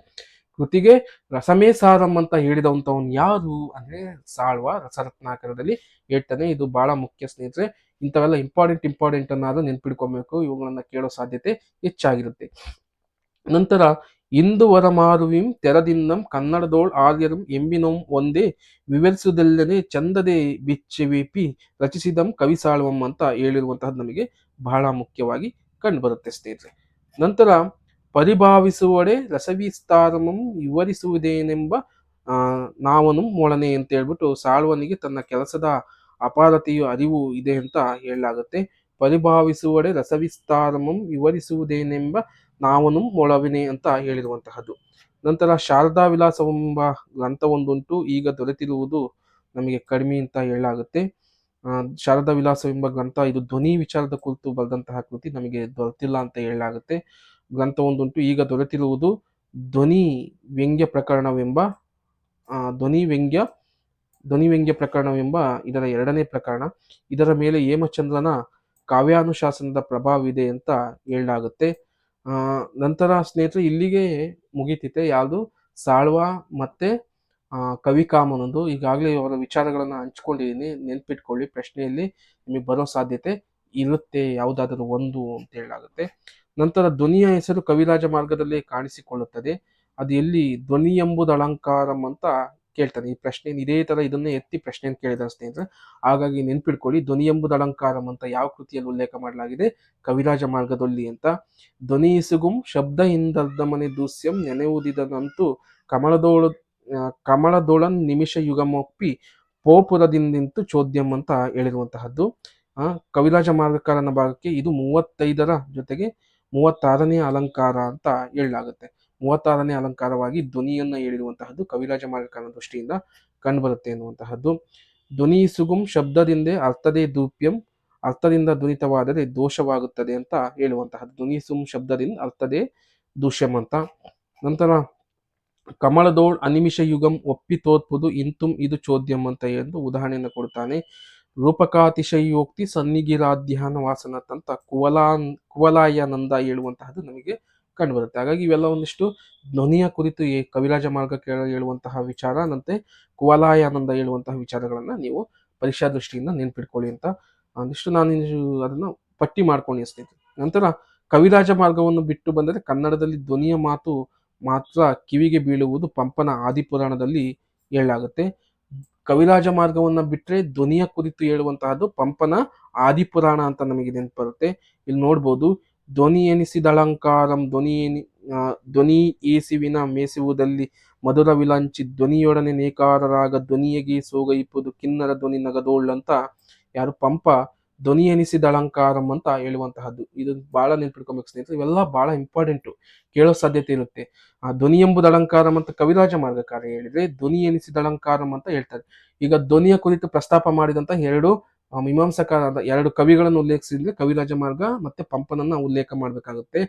ಕೃತಿಗೆ ರಸಮೇ ಸಾರಂ ಅಂತ ಹೇಳಿದಂಥವನು ಯಾರು ಅಂದ್ರೆ ಸಾಳುವ ರಸರತ್ನಾಕರದಲ್ಲಿ ಹೇಳ್ತಾನೆ. ಇದು ಬಹಳ ಮುಖ್ಯ ಸ್ನೇಹಿತರೆ. ಇಂಥವೆಲ್ಲ ಇಂಪಾರ್ಟೆಂಟ್ ಅನ್ನಾದ್ರೂ ನೆನ್ಪಿಡ್ಕೊಬೇಕು, ಇವುಗಳನ್ನ ಕೇಳೋ ಸಾಧ್ಯತೆ ಹೆಚ್ಚಾಗಿರುತ್ತೆ. ನಂತರ ಇಂದು ವರಮಾರುವಿಂ ತೆರದಿನ್ನಂ ಕನ್ನಡದೋಳ್ ಆರ್ಯರಂ ಎಂಬಿನಂ ಒಂದೇ ವಿವರಿಸುವುದಲ್ಲದೆ ಚಂದದೆ ಬಿಚ್ಚವಿಪಿ ರಚಿಸಿದಂ ಕವಿ ಸಾಳುವಂ ಅಂತ ಹೇಳಿರುವಂತಹದ್ದು ನಮಗೆ ಬಹಳ ಮುಖ್ಯವಾಗಿ ಕಂಡು ಬರುತ್ತೆ ಸ್ನೇಹಿತರೆ. ನಂತರ ಪರಿಭಾವಿಸುವಡೆ ರಸವಿಸ್ತಾರಮಂ ವಿವರಿಸುವುದೇನೆಂಬ ನಾವನು ಮೊಳನೆ ಅಂತ ಹೇಳ್ಬಿಟ್ಟು ಸಾಳುವನಿಗೆ ತನ್ನ ಕೆಲಸದ ಅಪಾರತೆಯು ಅರಿವು ಇದೆ ಅಂತ ಹೇಳಲಾಗುತ್ತೆ. ಪರಿಭಾವಿಸುವಡೆ ರಸವಿಸ್ತಾರಮಂ ವಿವರಿಸುವುದೇನೆಂಬ ನಾವನು ಮೊಳವಿನೆ ಅಂತ ಹೇಳಿರುವಂತಹದ್ದು. ನಂತರ ಶಾರದಾ ವಿಲಾಸವೆಂಬ ಗ್ರಂಥವೊಂದುಂಟು, ಈಗ ದೊರೆತಿರುವುದು ನಮಗೆ ಕಡಿಮೆ ಅಂತ ಹೇಳಲಾಗುತ್ತೆ. ಶಾರದಾ ವಿಲಾಸವೆಂಬ ಗ್ರಂಥ ಇದು ಧ್ವನಿ ವಿಚಾರದ ಕುರಿತು ಬರೆದಂತಹ ಕೃತಿ, ನಮಗೆ ದೊರೆತಿಲ್ಲ ಅಂತ ಹೇಳಲಾಗುತ್ತೆ. ಗ್ರಂಥವೊಂದುಂಟು, ಈಗ ದೊರೆತಿರುವುದು ಧ್ವನಿ ವ್ಯಂಗ್ಯ ಪ್ರಕರಣವೆಂಬ ಇದರ 2ನೇ ಪ್ರಕರಣ. ಇದರ ಮೇಲೆ ಹೇಮಚಂದ್ರನ ಕಾವ್ಯಾನುಶಾಸನದ ಪ್ರಭಾವವಿದೆ ಅಂತ ಹೇಳಲಾಗುತ್ತೆ. ನಂತರ ಸ್ನೇಹಿತರೆ ಇಲ್ಲಿಗೆ ಮುಗಿತೈತೆ ಯಾವುದು, ಸಾಳುವ ಮತ್ತೆ ಕವಿ ಕಾಮನದು. ಈಗಾಗಲೇ ಅವರ ವಿಚಾರಗಳನ್ನ ಹಂಚ್ಕೊಂಡಿದ್ದೀನಿ, ನೆನ್ಪಿಟ್ಕೊಳ್ಳಿ. ಪ್ರಶ್ನೆಯಲ್ಲಿ ನಿಮಗೆ ಬರೋ ಸಾಧ್ಯತೆ ಇರುತ್ತೆ ಯಾವುದಾದರೂ ಒಂದು ಅಂತ ಹೇಳಲಾಗುತ್ತೆ. ನಂತರ ಧ್ವನಿಯ ಹೆಸರು ಕವಿರಾಜ ಮಾರ್ಗದಲ್ಲಿ ಕಾಣಿಸಿಕೊಳ್ಳುತ್ತದೆ. ಅದು ಎಲ್ಲಿ, ಧ್ವನಿ ಎಂಬುದು ಅಲಂಕಾರಂ ಅಂತ ಕೇಳ್ತಾನೆ. ಈ ಪ್ರಶ್ನೆ ಇದೇ ತರ ಇದನ್ನೇ ಎತ್ತಿ ಪ್ರಶ್ನೆಯನ್ನು ಕೇಳಿದಾನೆ ಸ್ನೇಹಿತರೆ. ಹಾಗಾಗಿ ನೆನ್ಪಿಟ್ಕೊಳ್ಳಿ, ಧ್ವನಿ ಎಂಬುದು ಅಲಂಕಾರಂ ಅಂತ ಯಾವ ಕೃತಿಯಲ್ಲಿ ಉಲ್ಲೇಖ ಮಾಡಲಾಗಿದೆ? ಕವಿರಾಜ ಮಾರ್ಗದಲ್ಲಿ ಅಂತ. ಧ್ವನಿಸುಗುಂ ಶಬ್ದ ಇಂದರ್ಧಮನೆ ದೂಸ್ಯಂ ನೆನೆಯುವುದಿದನಂತೂ ಕಮಲದೋಳು ಕಮಲದೊಳನ್ ನಿಮಿಷ ಯುಗಮೊಪ್ಪಿ ಪೋಪುರದಿಂದಿಂತು ಚೋದ್ಯಂ ಅಂತ ಹೇಳಿರುವಂತಹದ್ದು. ಕವಿರಾಜ ಮಾರ್ಗಕಾರನ ಭಾಗಕ್ಕೆ ಇದು 35ರ ಜೊತೆಗೆ 36ನೇ ಅಲಂಕಾರ ಅಂತ ಹೇಳಲಾಗುತ್ತೆ. 36ನೇ ಅಲಂಕಾರವಾಗಿ ಧ್ವನಿಯನ್ನ ಹೇಳಿರುವಂತಹದ್ದು ಕವಿರಾಜ ಮಾರ್ಗಕಾರನ ದೃಷ್ಟಿಯಿಂದ ಕಂಡುಬರುತ್ತೆ ಎನ್ನುವಂತಹದ್ದು. ಧ್ವನಿ ಸುಗುಂ ಶಬ್ದದಿಂದೇ ಅರ್ಥದೇ ದೂಪ್ಯಂ, ಅರ್ಥದಿಂದ ಧ್ವನಿತವಾದರೆ ದೋಷವಾಗುತ್ತದೆ ಅಂತ ಹೇಳುವಂತಹದ್ದು. ಧ್ವನಿ ಸುಂ ಶಬ್ದದಿಂದ ಅರ್ಥದೇ ದೂಷ್ಯಂ ಅಂತ. ನಂತರ ಕಮಲದೋಳ್ ಅನಿಮಿಷ ಯುಗಂ ಒಪ್ಪಿ ತೋರ್ಪುದು ಇಂತುಂ ಇದು ಚೋದ್ಯಂ ಅಂತ ಎಂದು ಉದಾಹರಣೆಯನ್ನು ಕೊಡ್ತಾನೆ. ರೂಪಕಾತಿಶಯೋಕ್ತಿ ಸನ್ನಿಗಿರಾಧ್ಯಾನ ವಾಸನತ್ ಅಂತ ಕುವಲಾಯಾನಂದ ಹೇಳುವಂತಹದ್ದು ನಮಗೆ ಕಂಡುಬರುತ್ತೆ. ಹಾಗಾಗಿ ಇವೆಲ್ಲ ಒಂದಿಷ್ಟು ಧ್ವನಿಯ ಕುರಿತು ಕವಿರಾಜ ಮಾರ್ಗ ಹೇಳುವಂತಹ ವಿಚಾರ, ನಂತೆ ಕುವಲಾಯಾನಂದ ಹೇಳುವಂತಹ ವಿಚಾರಗಳನ್ನ ನೀವು ಪರೀಕ್ಷಾ ದೃಷ್ಟಿಯಿಂದ ನೆನ್ಪಿಟ್ಕೊಳ್ಳಿ ಅಂತ ಒಂದಿಷ್ಟು ನಾನು ಅದನ್ನ ಪಟ್ಟಿ ಮಾಡ್ಕೊಂಡು ಸ್ನೇಹಿತರೆ. ನಂತರ ಕವಿರಾಜ ಮಾರ್ಗವನ್ನು ಬಿಟ್ಟು ಬಂದರೆ ಕನ್ನಡದಲ್ಲಿ ಧ್ವನಿಯ ಮಾತು ಮಾತ್ರ ಕಿವಿಗೆ ಬೀಳುವುದು ಪಂಪನ ಆದಿಪುರಾಣದಲ್ಲಿ ಹೇಳಲಾಗುತ್ತೆ. ಕವಿರಾಜ ಮಾರ್ಗವನ್ನ ಬಿಟ್ರೆ ಧ್ವನಿಯ ಕುರಿತು ಹೇಳುವಂತಹದ್ದು ಪಂಪನ ಆದಿಪುರಾಣ ಅಂತ ನಮಗೆ ನೆನಪು ಬರುತ್ತೆ. ಇಲ್ಲಿ ನೋಡ್ಬೋದು, ಧ್ವನಿ ಎನಿಸಿದ ಅಲಂಕಾರಂ ಧ್ವನಿ ಏಸಿವಿನ ಮೇಸುವುದಲ್ಲಿ ಮಧುರ ವಿಲಂಚಿ ಧ್ವನಿಯೊಡನೆ ನೇಕಾರರಾಗ ಧ್ವನಿಯಗೆ ಸೋಗೈಪುದು ಕಿನ್ನರ ಧ್ವನಿ ನಗದೋಳ್ ಅಂತ ಯಾರು ಪಂಪ ಧ್ವನಿ ಎನಿಸಿದ ಅಲಂಕಾರಂ ಅಂತ ಹೇಳುವಂತಹದ್ದು. ಇದು ಬಹಳ ನೆನ್ಪಿಟ್ಕೊಬೇಕು ಸ್ನೇಹಿತರೆ, ಇವೆಲ್ಲ ಬಹಳ ಇಂಪಾರ್ಟೆಂಟ್, ಕೇಳೋ ಸಾಧ್ಯತೆ ಇರುತ್ತೆ. ಆ ಧ್ವನಿ ಎಂಬುದು ಅಲಂಕಾರಂ ಅಂತ ಕವಿರಾಜ ಮಾರ್ಗಕಾರ ಹೇಳಿದ್ರೆ ಧ್ವನಿ ಎನಿಸಿದ ಅಲಂಕಾರಂ ಅಂತ ಹೇಳ್ತಾರೆ. ಈಗ ಧ್ವನಿಯ ಕುರಿತು ಪ್ರಸ್ತಾಪ ಮಾಡಿದಂತ ಮೀಮಾಂಸಕಾರದ 2 ಕವಿಗಳನ್ನು ಉಲ್ಲೇಖಿಸಿದ್ರೆ ಕವಿರಾಜ ಮಾರ್ಗ ಮತ್ತೆ ಪಂಪನನ್ನ ಉಲ್ಲೇಖ ಮಾಡ್ಬೇಕಾಗುತ್ತೆ.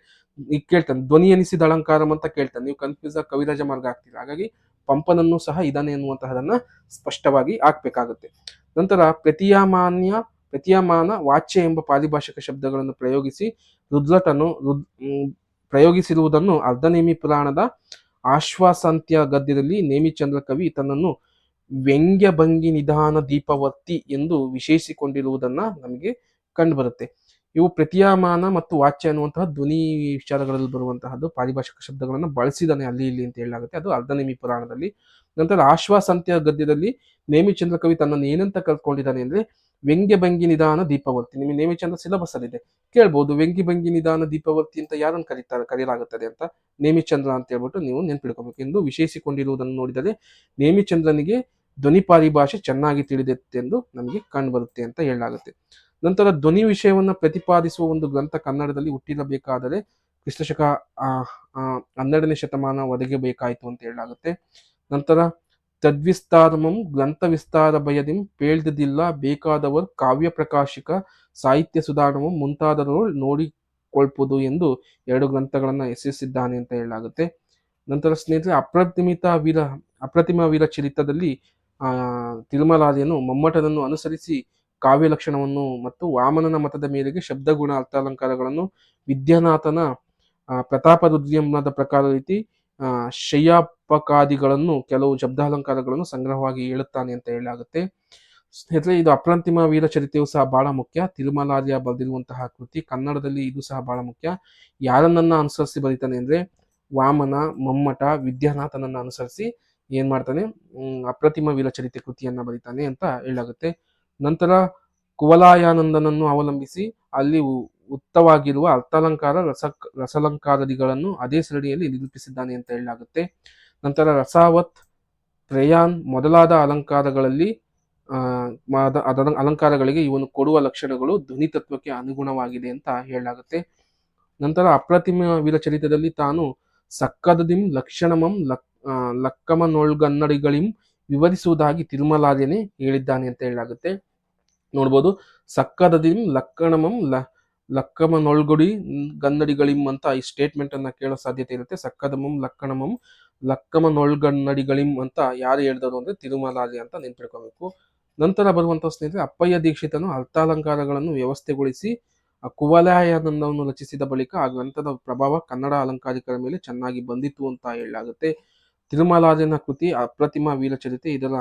ಈಗ ಕೇಳ್ತಾನೆ ಧ್ವನಿ ಎನಿಸಿದ ಅಲಂಕಾರಂ ಅಂತ ಕೇಳ್ತಾನೆ, ನೀವು ಕನ್ಫ್ಯೂಸ್ ಆಗಿ ಕವಿರಾಜ ಮಾರ್ಗ ಆಗ್ತೀರಾ. ಹಾಗಾಗಿ ಪಂಪನನ್ನು ಸಹ ಇದಾನೆ ಎನ್ನುವಂತಹದನ್ನ ಸ್ಪಷ್ಟವಾಗಿ ಹಾಕ್ಬೇಕಾಗುತ್ತೆ. ನಂತರ ಪ್ರತಿಯಮಾನ ವಾಚ್ಯ ಎಂಬ ಪಾರಿಭಾಷಿಕ ಶಬ್ದಗಳನ್ನು ಪ್ರಯೋಗಿಸಿರುವುದನ್ನು ಅರ್ಧನೇಮಿ ಪುರಾಣದ ಆಶ್ವಾಸಂತ್ಯ ಗದ್ಯದಲ್ಲಿ ನೇಮಿಚಂದ್ರ ಕವಿ ತನ್ನನ್ನು ವ್ಯಂಗ್ಯ ಭಂಗಿ ನಿಧಾನ ದೀಪವರ್ತಿ ಎಂದು ವಿಶೇಷಿಸಿಕೊಂಡಿರುವುದನ್ನ ನಮಗೆ ಕಂಡುಬರುತ್ತೆ. ಇವು ಪ್ರತಿಯಮಾನ ಮತ್ತು ವಾಚ್ಯ ಅನ್ನುವಂತಹ ಧ್ವನಿ ವಿಚಾರಗಳಲ್ಲಿ ಬರುವಂತಹದ್ದು ಪಾರಿಭಾಷಿಕ ಶಬ್ದಗಳನ್ನು ಬಳಸಿದಾನೆ ಅಲ್ಲಿ ಇಲ್ಲಿ ಅಂತ ಹೇಳಲಾಗುತ್ತೆ, ಅದು ಅರ್ಧನೇಮಿ ಪುರಾಣದಲ್ಲಿ. ನಂತರ ಆಶ್ವಾಸಂತ್ಯ ಗದ್ಯದಲ್ಲಿ ನೇಮಿಚಂದ್ರ ಕವಿ ತನ್ನನ್ನು ಏನಂತ ಕಲ್ತ್ಕೊಂಡಿದ್ದಾನೆ ಅಂದ್ರೆ ವ್ಯಂಗ್ಯ ಭಂಗಿ ನಿಧಾನ ದೀಪವರ್ತಿ. ನಿಮಗೆ ನೇಮಿಚಂದ್ರ ಸಿಲೆಬಸ್ ಅಲ್ಲಿ ಇದೆ, ಕೇಳ್ಬೋದು ವ್ಯಂಗ್ಯ ಭಂಗಿ ನಿಧಾನ ದೀಪವರ್ತಿ ಅಂತ ಯಾರನ್ನು ಕರೆಯಲಾಗುತ್ತದೆ ಅಂತ. ನೇಮಿಚಂದ್ರ ಅಂತ ಹೇಳ್ಬಿಟ್ಟು ನೀವು ನೆನ್ಪಿಡ್ಕೋಬೇಕು. ಎಂದು ವಿಶೇಷಿಸಿಕೊಂಡಿರುವುದನ್ನು ನೋಡಿದರೆ ನೇಮಿಚಂದ್ರನಿಗೆ ಧ್ವನಿ ಪಾರಿಭಾಷೆ ಚೆನ್ನಾಗಿ ತಿಳಿದೆತ್ತೆಂದು ನಮಗೆ ಕಂಡುಬರುತ್ತೆ ಅಂತ ಹೇಳಲಾಗುತ್ತೆ. ನಂತರ ಧ್ವನಿ ವಿಷಯವನ್ನ ಪ್ರತಿಪಾದಿಸುವ ಒಂದು ಗ್ರಂಥ ಕನ್ನಡದಲ್ಲಿ ಹುಟ್ಟಿರಬೇಕಾದರೆ ಕ್ರಿಸ್ತಶಕ 12ನೇ ಶತಮಾನ ಒದಗಬೇಕಾಯಿತು ಅಂತ ಹೇಳಲಾಗುತ್ತೆ. ನಂತರ ತದ್ವಿಸ್ತಾರಮಂ ಗ್ರಂಥ ವಿಸ್ತಾರ ಭಯದಿಂ ಪೇಳ್ದಿಲ್ಲ ಬೇಕಾದವರು ಕಾವ್ಯ ಪ್ರಕಾಶಿಕ ಸಾಹಿತ್ಯ ಸುಧಾರಣಂ ಮುಂತಾದವರು ನೋಡಿಕೊಳ್ಪುದು ಎಂದು 2 ಗ್ರಂಥಗಳನ್ನ ಹೆಸರಿಸಿದ್ದಾನೆ ಅಂತ ಹೇಳಲಾಗುತ್ತೆ. ನಂತರ ಸ್ನೇಹಿತರೆ ಅಪ್ರತಿಮ ವೀರ ಚರಿತ್ರದಲ್ಲಿ ತಿರುಮಲಾದಿಯನ್ನು ಮಮ್ಮಟನನ್ನು ಅನುಸರಿಸಿ ಕಾವ್ಯ ಲಕ್ಷಣವನ್ನು ಮತ್ತು ವಾಮನನ ಮತದ ಮೇರೆಗೆ ಶಬ್ದಗುಣ ಅರ್ಥಾಲಂಕಾರಗಳನ್ನು ವಿದ್ಯಾನಾಥನ ಪ್ರತಾಪರುದ್ರ್ಯಂನ ಪ್ರಕಾರ ರೀತಿ ಶಯ್ಯಾಪಕಾದಿಗಳನ್ನು ಕೆಲವು ಶಬ್ದಾಲಂಕಾರಗಳನ್ನು ಸಂಗ್ರಹವಾಗಿ ಹೇಳುತ್ತಾನೆ ಅಂತ ಹೇಳಲಾಗುತ್ತೆ. ಸ್ನೇಹಿತರೆ, ಇದು ಅಪ್ರತಿಮ ವೀರ ಚರಿತ್ರೆಯು ಸಹ ಬಹಳ ಮುಖ್ಯ. ತಿರುಮಲಾರ್ಯ ಬರೆದಿರುವಂತಹ ಕೃತಿ ಕನ್ನಡದಲ್ಲಿ ಇದು ಸಹ ಬಹಳ ಮುಖ್ಯ. ಯಾರನ್ನ ಅನುಸರಿಸಿ ಬರೀತಾನೆ ಅಂದ್ರೆ ವಾಮನ, ಮಮ್ಮಟ, ವಿದ್ಯಾನಾಥನನ್ನ ಅನುಸರಿಸಿ ಏನ್ ಮಾಡ್ತಾನೆ, ಅಪ್ರತಿಮ ವೀರ ಚರಿತ್ರೆ ಕೃತಿಯನ್ನ ಬರೀತಾನೆ ಅಂತ ಹೇಳಲಾಗುತ್ತೆ. ನಂತರ ಕುವಲಾಯಾನಂದನನ್ನು ಅವಲಂಬಿಸಿ ಅಲ್ಲಿ ಉತ್ತವಾಗಿರುವ ಅರ್ಥಾಲಂಕಾರ ರಸಾಲಂಕಾರದಿಗಳನ್ನು ಅದೇ ಸರಣಿಯಲ್ಲಿ ನಿರೂಪಿಸಿದ್ದಾನೆ ಅಂತ ಹೇಳಲಾಗುತ್ತೆ. ನಂತರ ರಸಾವತ್, ಪ್ರಯಾನ್ ಮೊದಲಾದ ಅಲಂಕಾರಗಳಲ್ಲಿ ಅದರ ಅಲಂಕಾರಗಳಿಗೆ ಇವನು ಕೊಡುವ ಲಕ್ಷಣಗಳು ಧ್ವನಿ ತತ್ವಕ್ಕೆ ಅನುಗುಣವಾಗಿದೆ ಅಂತ ಹೇಳಲಾಗುತ್ತೆ. ನಂತರ ಅಪ್ರತಿಮ ವೀರ ಚರಿತ್ರದಲ್ಲಿ ತಾನು ಸಕ್ಕದದಿಂ ಲಕ್ಷಣಮಂ ಲಕ್ಕಮನೊಳ್ಗನ್ನಡಿಗಳಿಂ ವಿವರಿಸುವುದಾಗಿ ತಿರುಮಲಾರ್ಯನೇ ಹೇಳಿದ್ದಾನೆ ಅಂತ ಹೇಳಲಾಗುತ್ತೆ. ನೋಡ್ಬೋದು, ಸಕ್ಕದದಿಂ ಲಕ್ಕಣಮಂ ಲಕ್ಕಮನೊಳ್ಗುಡಿ ಗನ್ನಡಿಗಳಿಂ ಅಂತ ಈ ಸ್ಟೇಟ್ಮೆಂಟ್ ಅನ್ನ ಕೇಳೋ ಸಾಧ್ಯತೆ ಇರುತ್ತೆ. ಸಕ್ಕದಮಂ ಲಕ್ಕಣಮಂ ಲಕ್ಕಮನೊಳ್ಗನ್ನಡಿಗಳಿಂ ಅಂತ ಯಾರು ಹೇಳಿದರು ಅಂದ್ರೆ ತಿರುಮಲಾರ್ಯ ಅಂತ ನೆನ್ಪಿಡ್ಕೋಬೇಕು. ನಂತರ ಬರುವಂತಹ ಸ್ನೇಹಿತರೆ, ಅಪ್ಪಯ್ಯ ದೀಕ್ಷಿತನು ಅರ್ಥಾಲಂಕಾರಗಳನ್ನು ವ್ಯವಸ್ಥೆಗೊಳಿಸಿ ಕುವಲಾಯಾನಂದವನ್ನು ರಚಿಸಿದ ಬಳಿಕ ಆ ಗ್ರಂಥದ ಪ್ರಭಾವ ಕನ್ನಡ ಅಲಂಕಾರಿಕರ ಮೇಲೆ ಚೆನ್ನಾಗಿ ಬಂದಿತ್ತು ಅಂತ ಹೇಳಲಾಗುತ್ತೆ. ತಿರುಮಲಾರ್ಯನ ಕೃತಿ ಅಪ್ರತಿಮ ವೀರಚರಿತೆ ಇದರ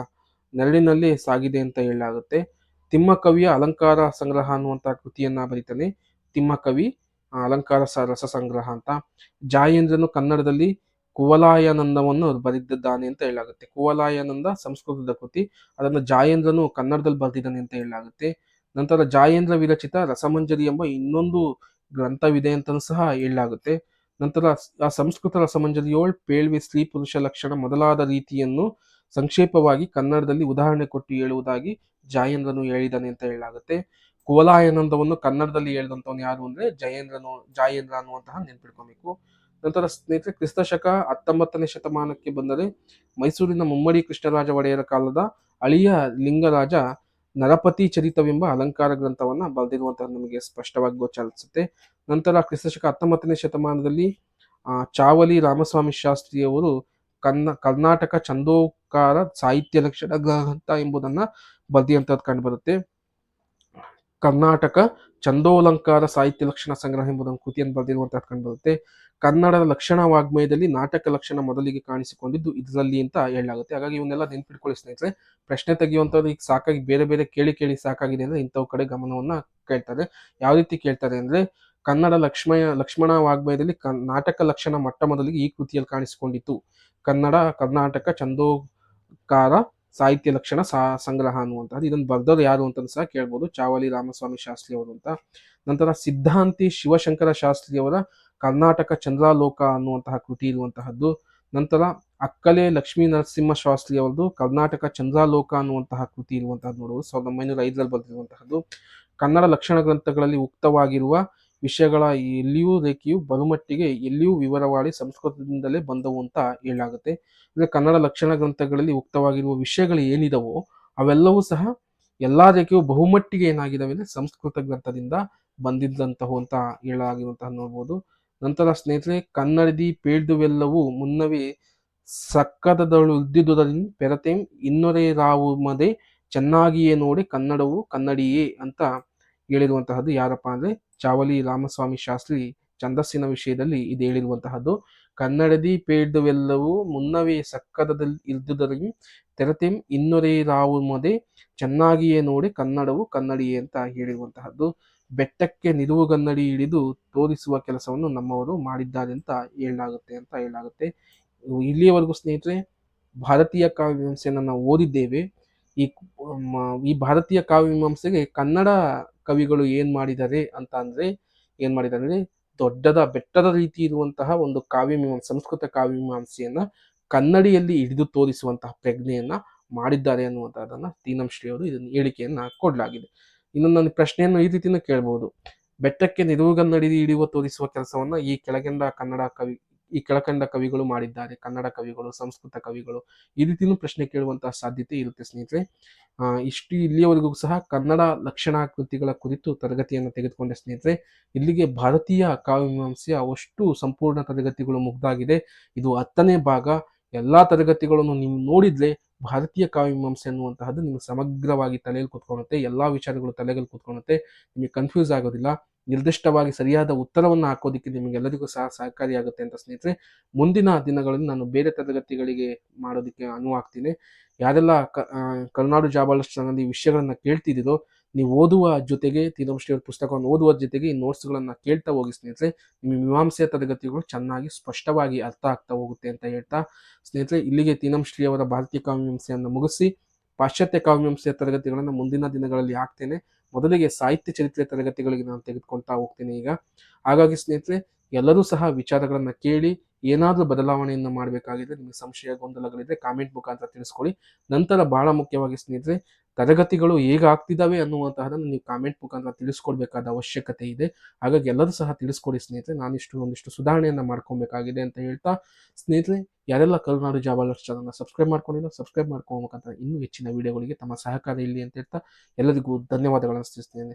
ನೆರಳಿನಲ್ಲೇ ಸಾಗಿದೆ ಅಂತ ಹೇಳಲಾಗುತ್ತೆ. ತಿಮ್ಮಕವಿಯ ಅಲಂಕಾರ ಸಂಗ್ರಹ ಅನ್ನುವಂತಹ ಕೃತಿಯನ್ನ ಬರೀತಾನೆ ತಿಮ್ಮಕವಿ, ಅಲಂಕಾರ ರಸ ಸಂಗ್ರಹ ಅಂತ. ಜಾಯೇಂದ್ರನು ಕನ್ನಡದಲ್ಲಿ ಕುವಲಾಯಾನಂದವನ್ನು ಬರೆದಿದ್ದಾನೆ ಅಂತ ಹೇಳಲಾಗುತ್ತೆ. ಕುವಲಾಯಾನಂದ ಸಂಸ್ಕೃತದ ಕೃತಿ, ಅದನ್ನು ಜಾಯೇಂದ್ರನು ಕನ್ನಡದಲ್ಲಿ ಬರೆದಿದ್ದಾನೆ ಅಂತ ಹೇಳಲಾಗುತ್ತೆ. ನಂತರ ಜಾಯೇಂದ್ರ ವಿರಚಿತ ರಸಮಂಜರಿ ಎಂಬ ಇನ್ನೊಂದು ಗ್ರಂಥವಿದೆ ಅಂತಲೂ ಸಹ ಹೇಳಲಾಗುತ್ತೆ. ನಂತರ ಆ ಸಂಸ್ಕೃತ ರಸಮಂಜರಿಯೋಳ್ ಪೇಳ್ವೆ ಸ್ತ್ರೀ ಪುರುಷ ಲಕ್ಷಣ ಮೊದಲಾದ ರೀತಿಯನ್ನು ಸಂಕ್ಷೇಪವಾಗಿ ಕನ್ನಡದಲ್ಲಿ ಉದಾಹರಣೆ ಕೊಟ್ಟು ಹೇಳುವುದಾಗಿ ಜಾಯೇಂದ್ರನು ಹೇಳಿದ್ದಾನೆ ಅಂತ ಹೇಳಲಾಗುತ್ತೆ. ಕುವಲಾಯಾನಂದವನ್ನು ಕನ್ನಡದಲ್ಲಿ ಹೇಳಿದಂಥವನು ಯಾರು ಅಂದ್ರೆ ಜಾಯೇಂದ್ರ ಅನ್ನುವಂತಹ ನೆನ್ಪಿಡ್ಕೊಬೇಕು. ನಂತರ ಸ್ನೇಹಿತರೆ ಕ್ರಿಸ್ತಶಕ 19ನೇ ಶತಮಾನಕ್ಕೆ ಬಂದರೆ ಮೈಸೂರಿನ ಮುಮ್ಮಡಿ ಕೃಷ್ಣರಾಜ ಒಡೆಯರ ಕಾಲದ ಅಳಿಯ ಲಿಂಗರಾಜ ನರಪತಿ ಚರಿತವೆಂಬ ಅಲಂಕಾರ ಗ್ರಂಥವನ್ನ ಬರೆದಿರುವಂತಹ ನಮಗೆ ಸ್ಪಷ್ಟವಾಗಿ ಗೋಚರಿಸುತ್ತೆ. ನಂತರ ಕ್ರಿಸ್ತಶಕ 19ನೇ ಶತಮಾನದಲ್ಲಿ ಚಾವಲಿ ರಾಮಸ್ವಾಮಿ ಶಾಸ್ತ್ರಿಯವರು ಕರ್ನಾಟಕ ಚಂದೋಕಾರ ಸಾಹಿತ್ಯ ಲಕ್ಷಣ ಗ್ರಂಥ ಎಂಬುದನ್ನ ಬರೆದಿರುವಂತದ್ದು ಕಂಡು ಬರುತ್ತೆ. ಕರ್ನಾಟಕ ಚಂದೋಲಂಕಾರ ಸಾಹಿತ್ಯ ಲಕ್ಷಣ ಸಂಗ್ರಹ ಎಂಬುದನ್ನು ಕೃತಿಯನ್ನು ಬರೆದಿರುವಂತಹ ಕಂಡುಬರುತ್ತೆ. ಕನ್ನಡದ ಲಕ್ಷಣ ವಾಗ್ಮಯದಲ್ಲಿ ನಾಟಕ ಲಕ್ಷಣ ಮೊದಲಿಗೆ ಕಾಣಿಸಿಕೊಂಡಿದ್ದು ಇದರಲ್ಲಿ ಅಂತ ಹೇಳಲಾಗುತ್ತೆ. ಹಾಗಾಗಿ ಇವನ್ನೆಲ್ಲ ನೆನ್ಪಿಟ್ಕೊಳ್ಳಿ ಸ್ನೇಹಿತರೆ. ಪ್ರಶ್ನೆ ತೆಗೆಯುವಂಥದ್ದು ಈಗ ಸಾಕಾಗಿ ಬೇರೆ ಬೇರೆ ಕೇಳಿ ಸಾಕಾಗಿದೆ ಅಂದ್ರೆ ಇಂಥವು ಕಡೆ ಗಮನವನ್ನ ಕೇಳ್ತಾರೆ. ಯಾವ ರೀತಿ ಕೇಳ್ತಾರೆ ಅಂದ್ರೆ ಕನ್ನಡ ಲಕ್ಷ್ಮಣ ವಾಗ್ಮಯದಲ್ಲಿ ನಾಟಕ ಲಕ್ಷಣ ಮೊಟ್ಟ ಮೊದಲಿಗೆ ಈ ಕೃತಿಯಲ್ಲಿ ಕಾಣಿಸಿಕೊಂಡಿತ್ತು. ಕರ್ನಾಟಕ ಚಂದೋಕಾರ ಸಾಹಿತ್ಯ ಲಕ್ಷಣ ಸಂಗ್ರಹ ಅನ್ನುವಂಥದ್ದು. ಇದನ್ನು ಬರ್ದವರು ಯಾರು ಅಂತ ಸಹ ಕೇಳ್ಬೋದು, ಚಾವಲಿ ರಾಮಸ್ವಾಮಿ ಶಾಸ್ತ್ರಿ ಅವರು ಅಂತ. ನಂತರ ಸಿದ್ಧಾಂತಿ ಶಿವಶಂಕರ ಶಾಸ್ತ್ರಿಯವರ ಕರ್ನಾಟಕ ಚಂದ್ರಾಲೋಕ ಅನ್ನುವಂತಹ ಕೃತಿ ಇರುವಂತಹದ್ದು. ನಂತರ ಅಕ್ಕಲೆ ಲಕ್ಷ್ಮೀ ನರಸಿಂಹ ಶಾಸ್ತ್ರಿ ಅವರದು ಕರ್ನಾಟಕ ಚಂದ್ರಾಲೋಕ ಅನ್ನುವಂತಹ ಕೃತಿ ಇರುವಂತಹದ್ದು ನೋಡುವುದು 1905ರಲ್ಲಿ ಬರೆದಿರುವಂತಹದ್ದು. ಕನ್ನಡ ಲಕ್ಷಣ ಗ್ರಂಥಗಳಲ್ಲಿ ಉಕ್ತವಾಗಿರುವ ವಿಷಯಗಳ ಎಲ್ಲಿಯೂ ರೇಖೆಯು ಬಲುಮಟ್ಟಿಗೆ ಎಲ್ಲಿಯೂ ವಿವರವಾಡಿ ಸಂಸ್ಕೃತದಿಂದಲೇ ಬಂದವು ಅಂತ ಹೇಳಲಾಗುತ್ತೆ. ಅಂದ್ರೆ ಕನ್ನಡ ಲಕ್ಷಣ ಗ್ರಂಥಗಳಲ್ಲಿ ಉಕ್ತವಾಗಿರುವ ವಿಷಯಗಳು ಏನಿದವೋ ಅವೆಲ್ಲವೂ ಸಹ ಎಲ್ಲಾ ರೇಖೆಯು ಬಹುಮಟ್ಟಿಗೆ ಏನಾಗಿದ್ದಾವೆ ಅಂದ್ರೆ ಸಂಸ್ಕೃತ ಗ್ರಂಥದಿಂದ ಬಂದಿದ್ದಂತವು ಅಂತ ಹೇಳಲಾಗಿರುವಂತಹ ನೋಡ್ಬೋದು. ನಂತರ ಸ್ನೇಹಿತರೆ ಕನ್ನಡದಿ ಪೇಳ್ದುವೆಲ್ಲವೂ ಮುನ್ನವೇ ಸಕ್ಕದದಳು ಇದ್ದುದರಿಂದ ಪೆರತೆಂ ಇನ್ನೊರೆರಾವುಮದೆ ಚೆನ್ನಾಗಿಯೇ ನೋಡಿ ಕನ್ನಡವು ಕನ್ನಡಿಯೇ ಅಂತ ಹೇಳಿರುವಂತಹದ್ದು ಯಾರಪ್ಪ ಅಂದ್ರೆ ಚಾವಲಿ ರಾಮಸ್ವಾಮಿ ಶಾಸ್ತ್ರಿ ಛಂದಸ್ಸಿನ ವಿಷಯದಲ್ಲಿ ಇದು ಹೇಳಿರುವಂತಹದ್ದು. ಕನ್ನಡದಿ ಪೇಳ್ದುವೆಲ್ಲವೂ ಮುನ್ನವೇ ಸಕ್ಕದದಲ್ಲಿ ಇದ್ದುದರಿಂದ ತೆರತೆಂ ಇನ್ನೊರೆರಾವುಮದೆ ಚೆನ್ನಾಗಿಯೇ ನೋಡಿ ಕನ್ನಡವು ಕನ್ನಡಿಯೇ ಅಂತ ಹೇಳಿರುವಂತಹದ್ದು. ಬೆಟ್ಟಕ್ಕೆ ನಿಲುವುಗನ್ನಡಿ ಹಿಡಿದು ತೋರಿಸುವ ಕೆಲಸವನ್ನು ನಮ್ಮವರು ಮಾಡಿದ್ದಾರೆ ಅಂತ ಹೇಳಲಾಗುತ್ತೆ. ಇಲ್ಲಿಯವರೆಗೂ ಸ್ನೇಹಿತರೆ ಭಾರತೀಯ ಕಾವ್ಯಮೀಮಾಂಸೆಯನ್ನು ನಾವು ಓದಿದ್ದೇವೆ. ಈ ಭಾರತೀಯ ಕಾವ್ಯಮೀಮಾಂಸೆಗೆ ಕನ್ನಡ ಕವಿಗಳು ಏನ್ ಮಾಡಿದ್ದಾರೆ ಅಂದ್ರೆ ದೊಡ್ಡದ ಬೆಟ್ಟದ ರೀತಿ ಇರುವಂತಹ ಒಂದು ಸಂಸ್ಕೃತ ಕಾವ್ಯಮೀಮಾಂಸೆಯನ್ನ ಕನ್ನಡಿಯಲ್ಲಿ ಹಿಡಿದು ತೋರಿಸುವಂತಹ ಪ್ರಜ್ಞೆಯನ್ನ ಮಾಡಿದ್ದಾರೆ ಅನ್ನುವಂಥದ್ದನ್ನ ತೀನಂ ಶ್ರೀ ಅವರು ಇದನ್ನು ಹೇಳಿಕೆಯನ್ನ ಕೊಡಲಾಗಿದೆ. ಇನ್ನು ನನ್ನ ಪ್ರಶ್ನೆಯನ್ನು ಈ ರೀತಿನೂ ಕೇಳಬಹುದು. ಬೆಟ್ಟಕ್ಕೆ ನಿಲುವುಗನ್ನಡಿ ಹಿಡಿಯುವ ತೋರಿಸುವ ಕೆಲಸವನ್ನ ಈ ಕೆಳಕಂಡ ಕವಿಗಳು ಮಾಡಿದ್ದಾರೆ. ಕನ್ನಡ ಕವಿಗಳು, ಸಂಸ್ಕೃತ ಕವಿಗಳು, ಈ ರೀತಿನೂ ಪ್ರಶ್ನೆ ಕೇಳುವಂತಹ ಸಾಧ್ಯತೆ ಇರುತ್ತೆ ಸ್ನೇಹಿತರೆ. ಇಲ್ಲಿಯವರೆಗೂ ಸಹ ಕನ್ನಡ ಲಕ್ಷಣ ಕೃತಿಗಳ ಕುರಿತು ತರಗತಿಯನ್ನು ತೆಗೆದುಕೊಂಡ ಸ್ನೇಹಿತರೆ. ಇಲ್ಲಿಗೆ ಭಾರತೀಯ ಕಾವ್ಯಮೀಮಾಂಸೆಯ ಅಷ್ಟು ಸಂಪೂರ್ಣ ತರಗತಿಗಳು ಮುಗ್ದಾಗಿದೆ. ಇದು 10ನೇ ಭಾಗ. ಎಲ್ಲಾ ತರಗತಿಗಳನ್ನು ನೀವು ನೋಡಿದ್ರೆ ಭಾರತೀಯ ಕಾವ್ಯಮೀಮಾಂಸೆ ಅನ್ನುವಂತಹದ್ದು ನಿಮ್ಗೆ ಸಮಗ್ರವಾಗಿ ತಲೆಯಲ್ಲಿ ಕೂತ್ಕೊಳ್ಳುತ್ತೆ. ಎಲ್ಲಾ ವಿಚಾರಗಳು ತಲೆಯಲ್ಲಿ ಕೂತ್ಕೊಳ್ಳುತ್ತೆ. ನಿಮಗೆ ಕನ್ಫ್ಯೂಸ್ ಆಗೋದಿಲ್ಲ. ನಿರ್ದಿಷ್ಟವಾಗಿ ಸರಿಯಾದ ಉತ್ತರವನ್ನು ಹಾಕೋದಿಕ್ಕೆ ನಿಮಗೆಲ್ಲರಿಗೂ ಸಹ ಸಹಕಾರಿಯಾಗುತ್ತೆ ಅಂತ ಸ್ನೇಹಿತರೆ. ಮುಂದಿನ ದಿನಗಳಲ್ಲಿ ನಾನು ಬೇರೆ ತರಗತಿಗಳಿಗೆ ಮಾಡೋದಕ್ಕೆ ಅನುವಾಗ್ತೀನಿ. ಯಾರೆಲ್ಲ ಕರುನಾಡು ಜಾಬಾಲರ್ಸ್ ಚಾನಲ್ ಈ ವಿಷಯಗಳನ್ನ ಕೇಳ್ತಿದ್ದೀರೋ ನೀವು ಓದುವ ಜೊತೆಗೆ ತೀನಂ ಶ್ರೀ ಅವ್ರ ಪುಸ್ತಕವನ್ನು ಓದುವ ಜೊತೆಗೆ ಈ ನೋಟ್ಸ್ಗಳನ್ನ ಕೇಳ್ತಾ ಹೋಗಿ ಸ್ನೇಹಿತರೆ. ನಿಮ್ಮ ಮೀಮಾಂಸೆಯ ತರಗತಿಗಳು ಚೆನ್ನಾಗಿ ಸ್ಪಷ್ಟವಾಗಿ ಅರ್ಥ ಆಗ್ತಾ ಹೋಗುತ್ತೆ ಅಂತ ಹೇಳ್ತಾ ಸ್ನೇಹಿತರೆ, ಇಲ್ಲಿಗೆ ತೀನಂ ಶ್ರೀ ಅವರ ಭಾರತೀಯ ಕಾವ್ಯಮೀಮಾಂಸೆಯನ್ನು ಮುಗಿಸಿ ಪಾಶ್ಚಾತ್ಯ ಕಾವ್ಯಮೀಮಾಂಸೆಯ ತರಗತಿಗಳನ್ನು ಮುಂದಿನ ದಿನಗಳಲ್ಲಿ ಹಾಕ್ತೇನೆ. ಮೊದಲಿಗೆ ಸಾಹಿತ್ಯ ಚರಿತ್ರೆ ತರಗತಿಗಳಿಗೆ ನಾನು ತೆಗೆದುಕೊಳ್ತಾ ಹೋಗ್ತೇನೆ ಈಗ. ಹಾಗಾಗಿ ಸ್ನೇಹಿತರೆ ಎಲ್ಲರೂ ಸಹ ವಿಚಾರಗಳನ್ನ ಕೇಳಿ ಏನಾದರೂ ಬದಲಾವಣೆಯನ್ನು ಮಾಡಬೇಕಾಗಿದ್ರೆ, ನಿಮಗೆ ಸಂಶಯ ಗೊಂದಲಗಳಿದ್ರೆ ಕಾಮೆಂಟ್ ಮುಖಾಂತರ ತಿಳಿಸ್ಕೊಳ್ಳಿ. ನಂತರ ಬಹಳ ಮುಖ್ಯವಾಗಿ ಸ್ನೇಹಿತರೆ ತರಗತಿಗಳು ಹೇಗಾಗ್ತಿದ್ದಾವೆ ಅನ್ನುವಂತಹದನ್ನು ನೀವು ಕಾಮೆಂಟ್ ಮುಖಾಂತರ ತಿಳಿಸ್ಕೊಡ್ಬೇಕಾದ ಅವಶ್ಯಕತೆ ಇದೆ. ಹಾಗಾಗಿ ಎಲ್ಲರೂ ಸಹ ತಿಳಿಸ್ಕೊಡಿ ಸ್ನೇಹಿತರೆ. ಒಂದಿಷ್ಟು ಸುಧಾರಣೆಯನ್ನ ಮಾಡ್ಕೊಬೇಕಾಗಿದೆ ಅಂತ ಹೇಳ್ತಾ ಸ್ನೇಹಿತರೆ, ಯಾರೆಲ್ಲ ಕರುನಾಡು ಜಾಬಾಲರ್ಸ್ ಚಾನಲ್ನ ಸಬ್ಸ್ಕ್ರೈಬ್ ಮಾಡ್ಕೊಂಡಿಲ್ಲ ಸಬ್ಸ್ಕ್ರೈಬ್ ಮಾಡ್ಕೊಳ್ಳೋ ಮುಖಾಂತರ ಇನ್ನೂ ಹೆಚ್ಚಿನ ವಿಡಿಯೋಗಳಿಗೆ ತಮ್ಮ ಸಹಕಾರ ಇಲ್ಲಿ ಅಂತ ಹೇಳ್ತಾ ಎಲ್ಲರಿಗೂ ಧನ್ಯವಾದಗಳನ್ನು ತಿಳಿಸ್ತೇನೆ.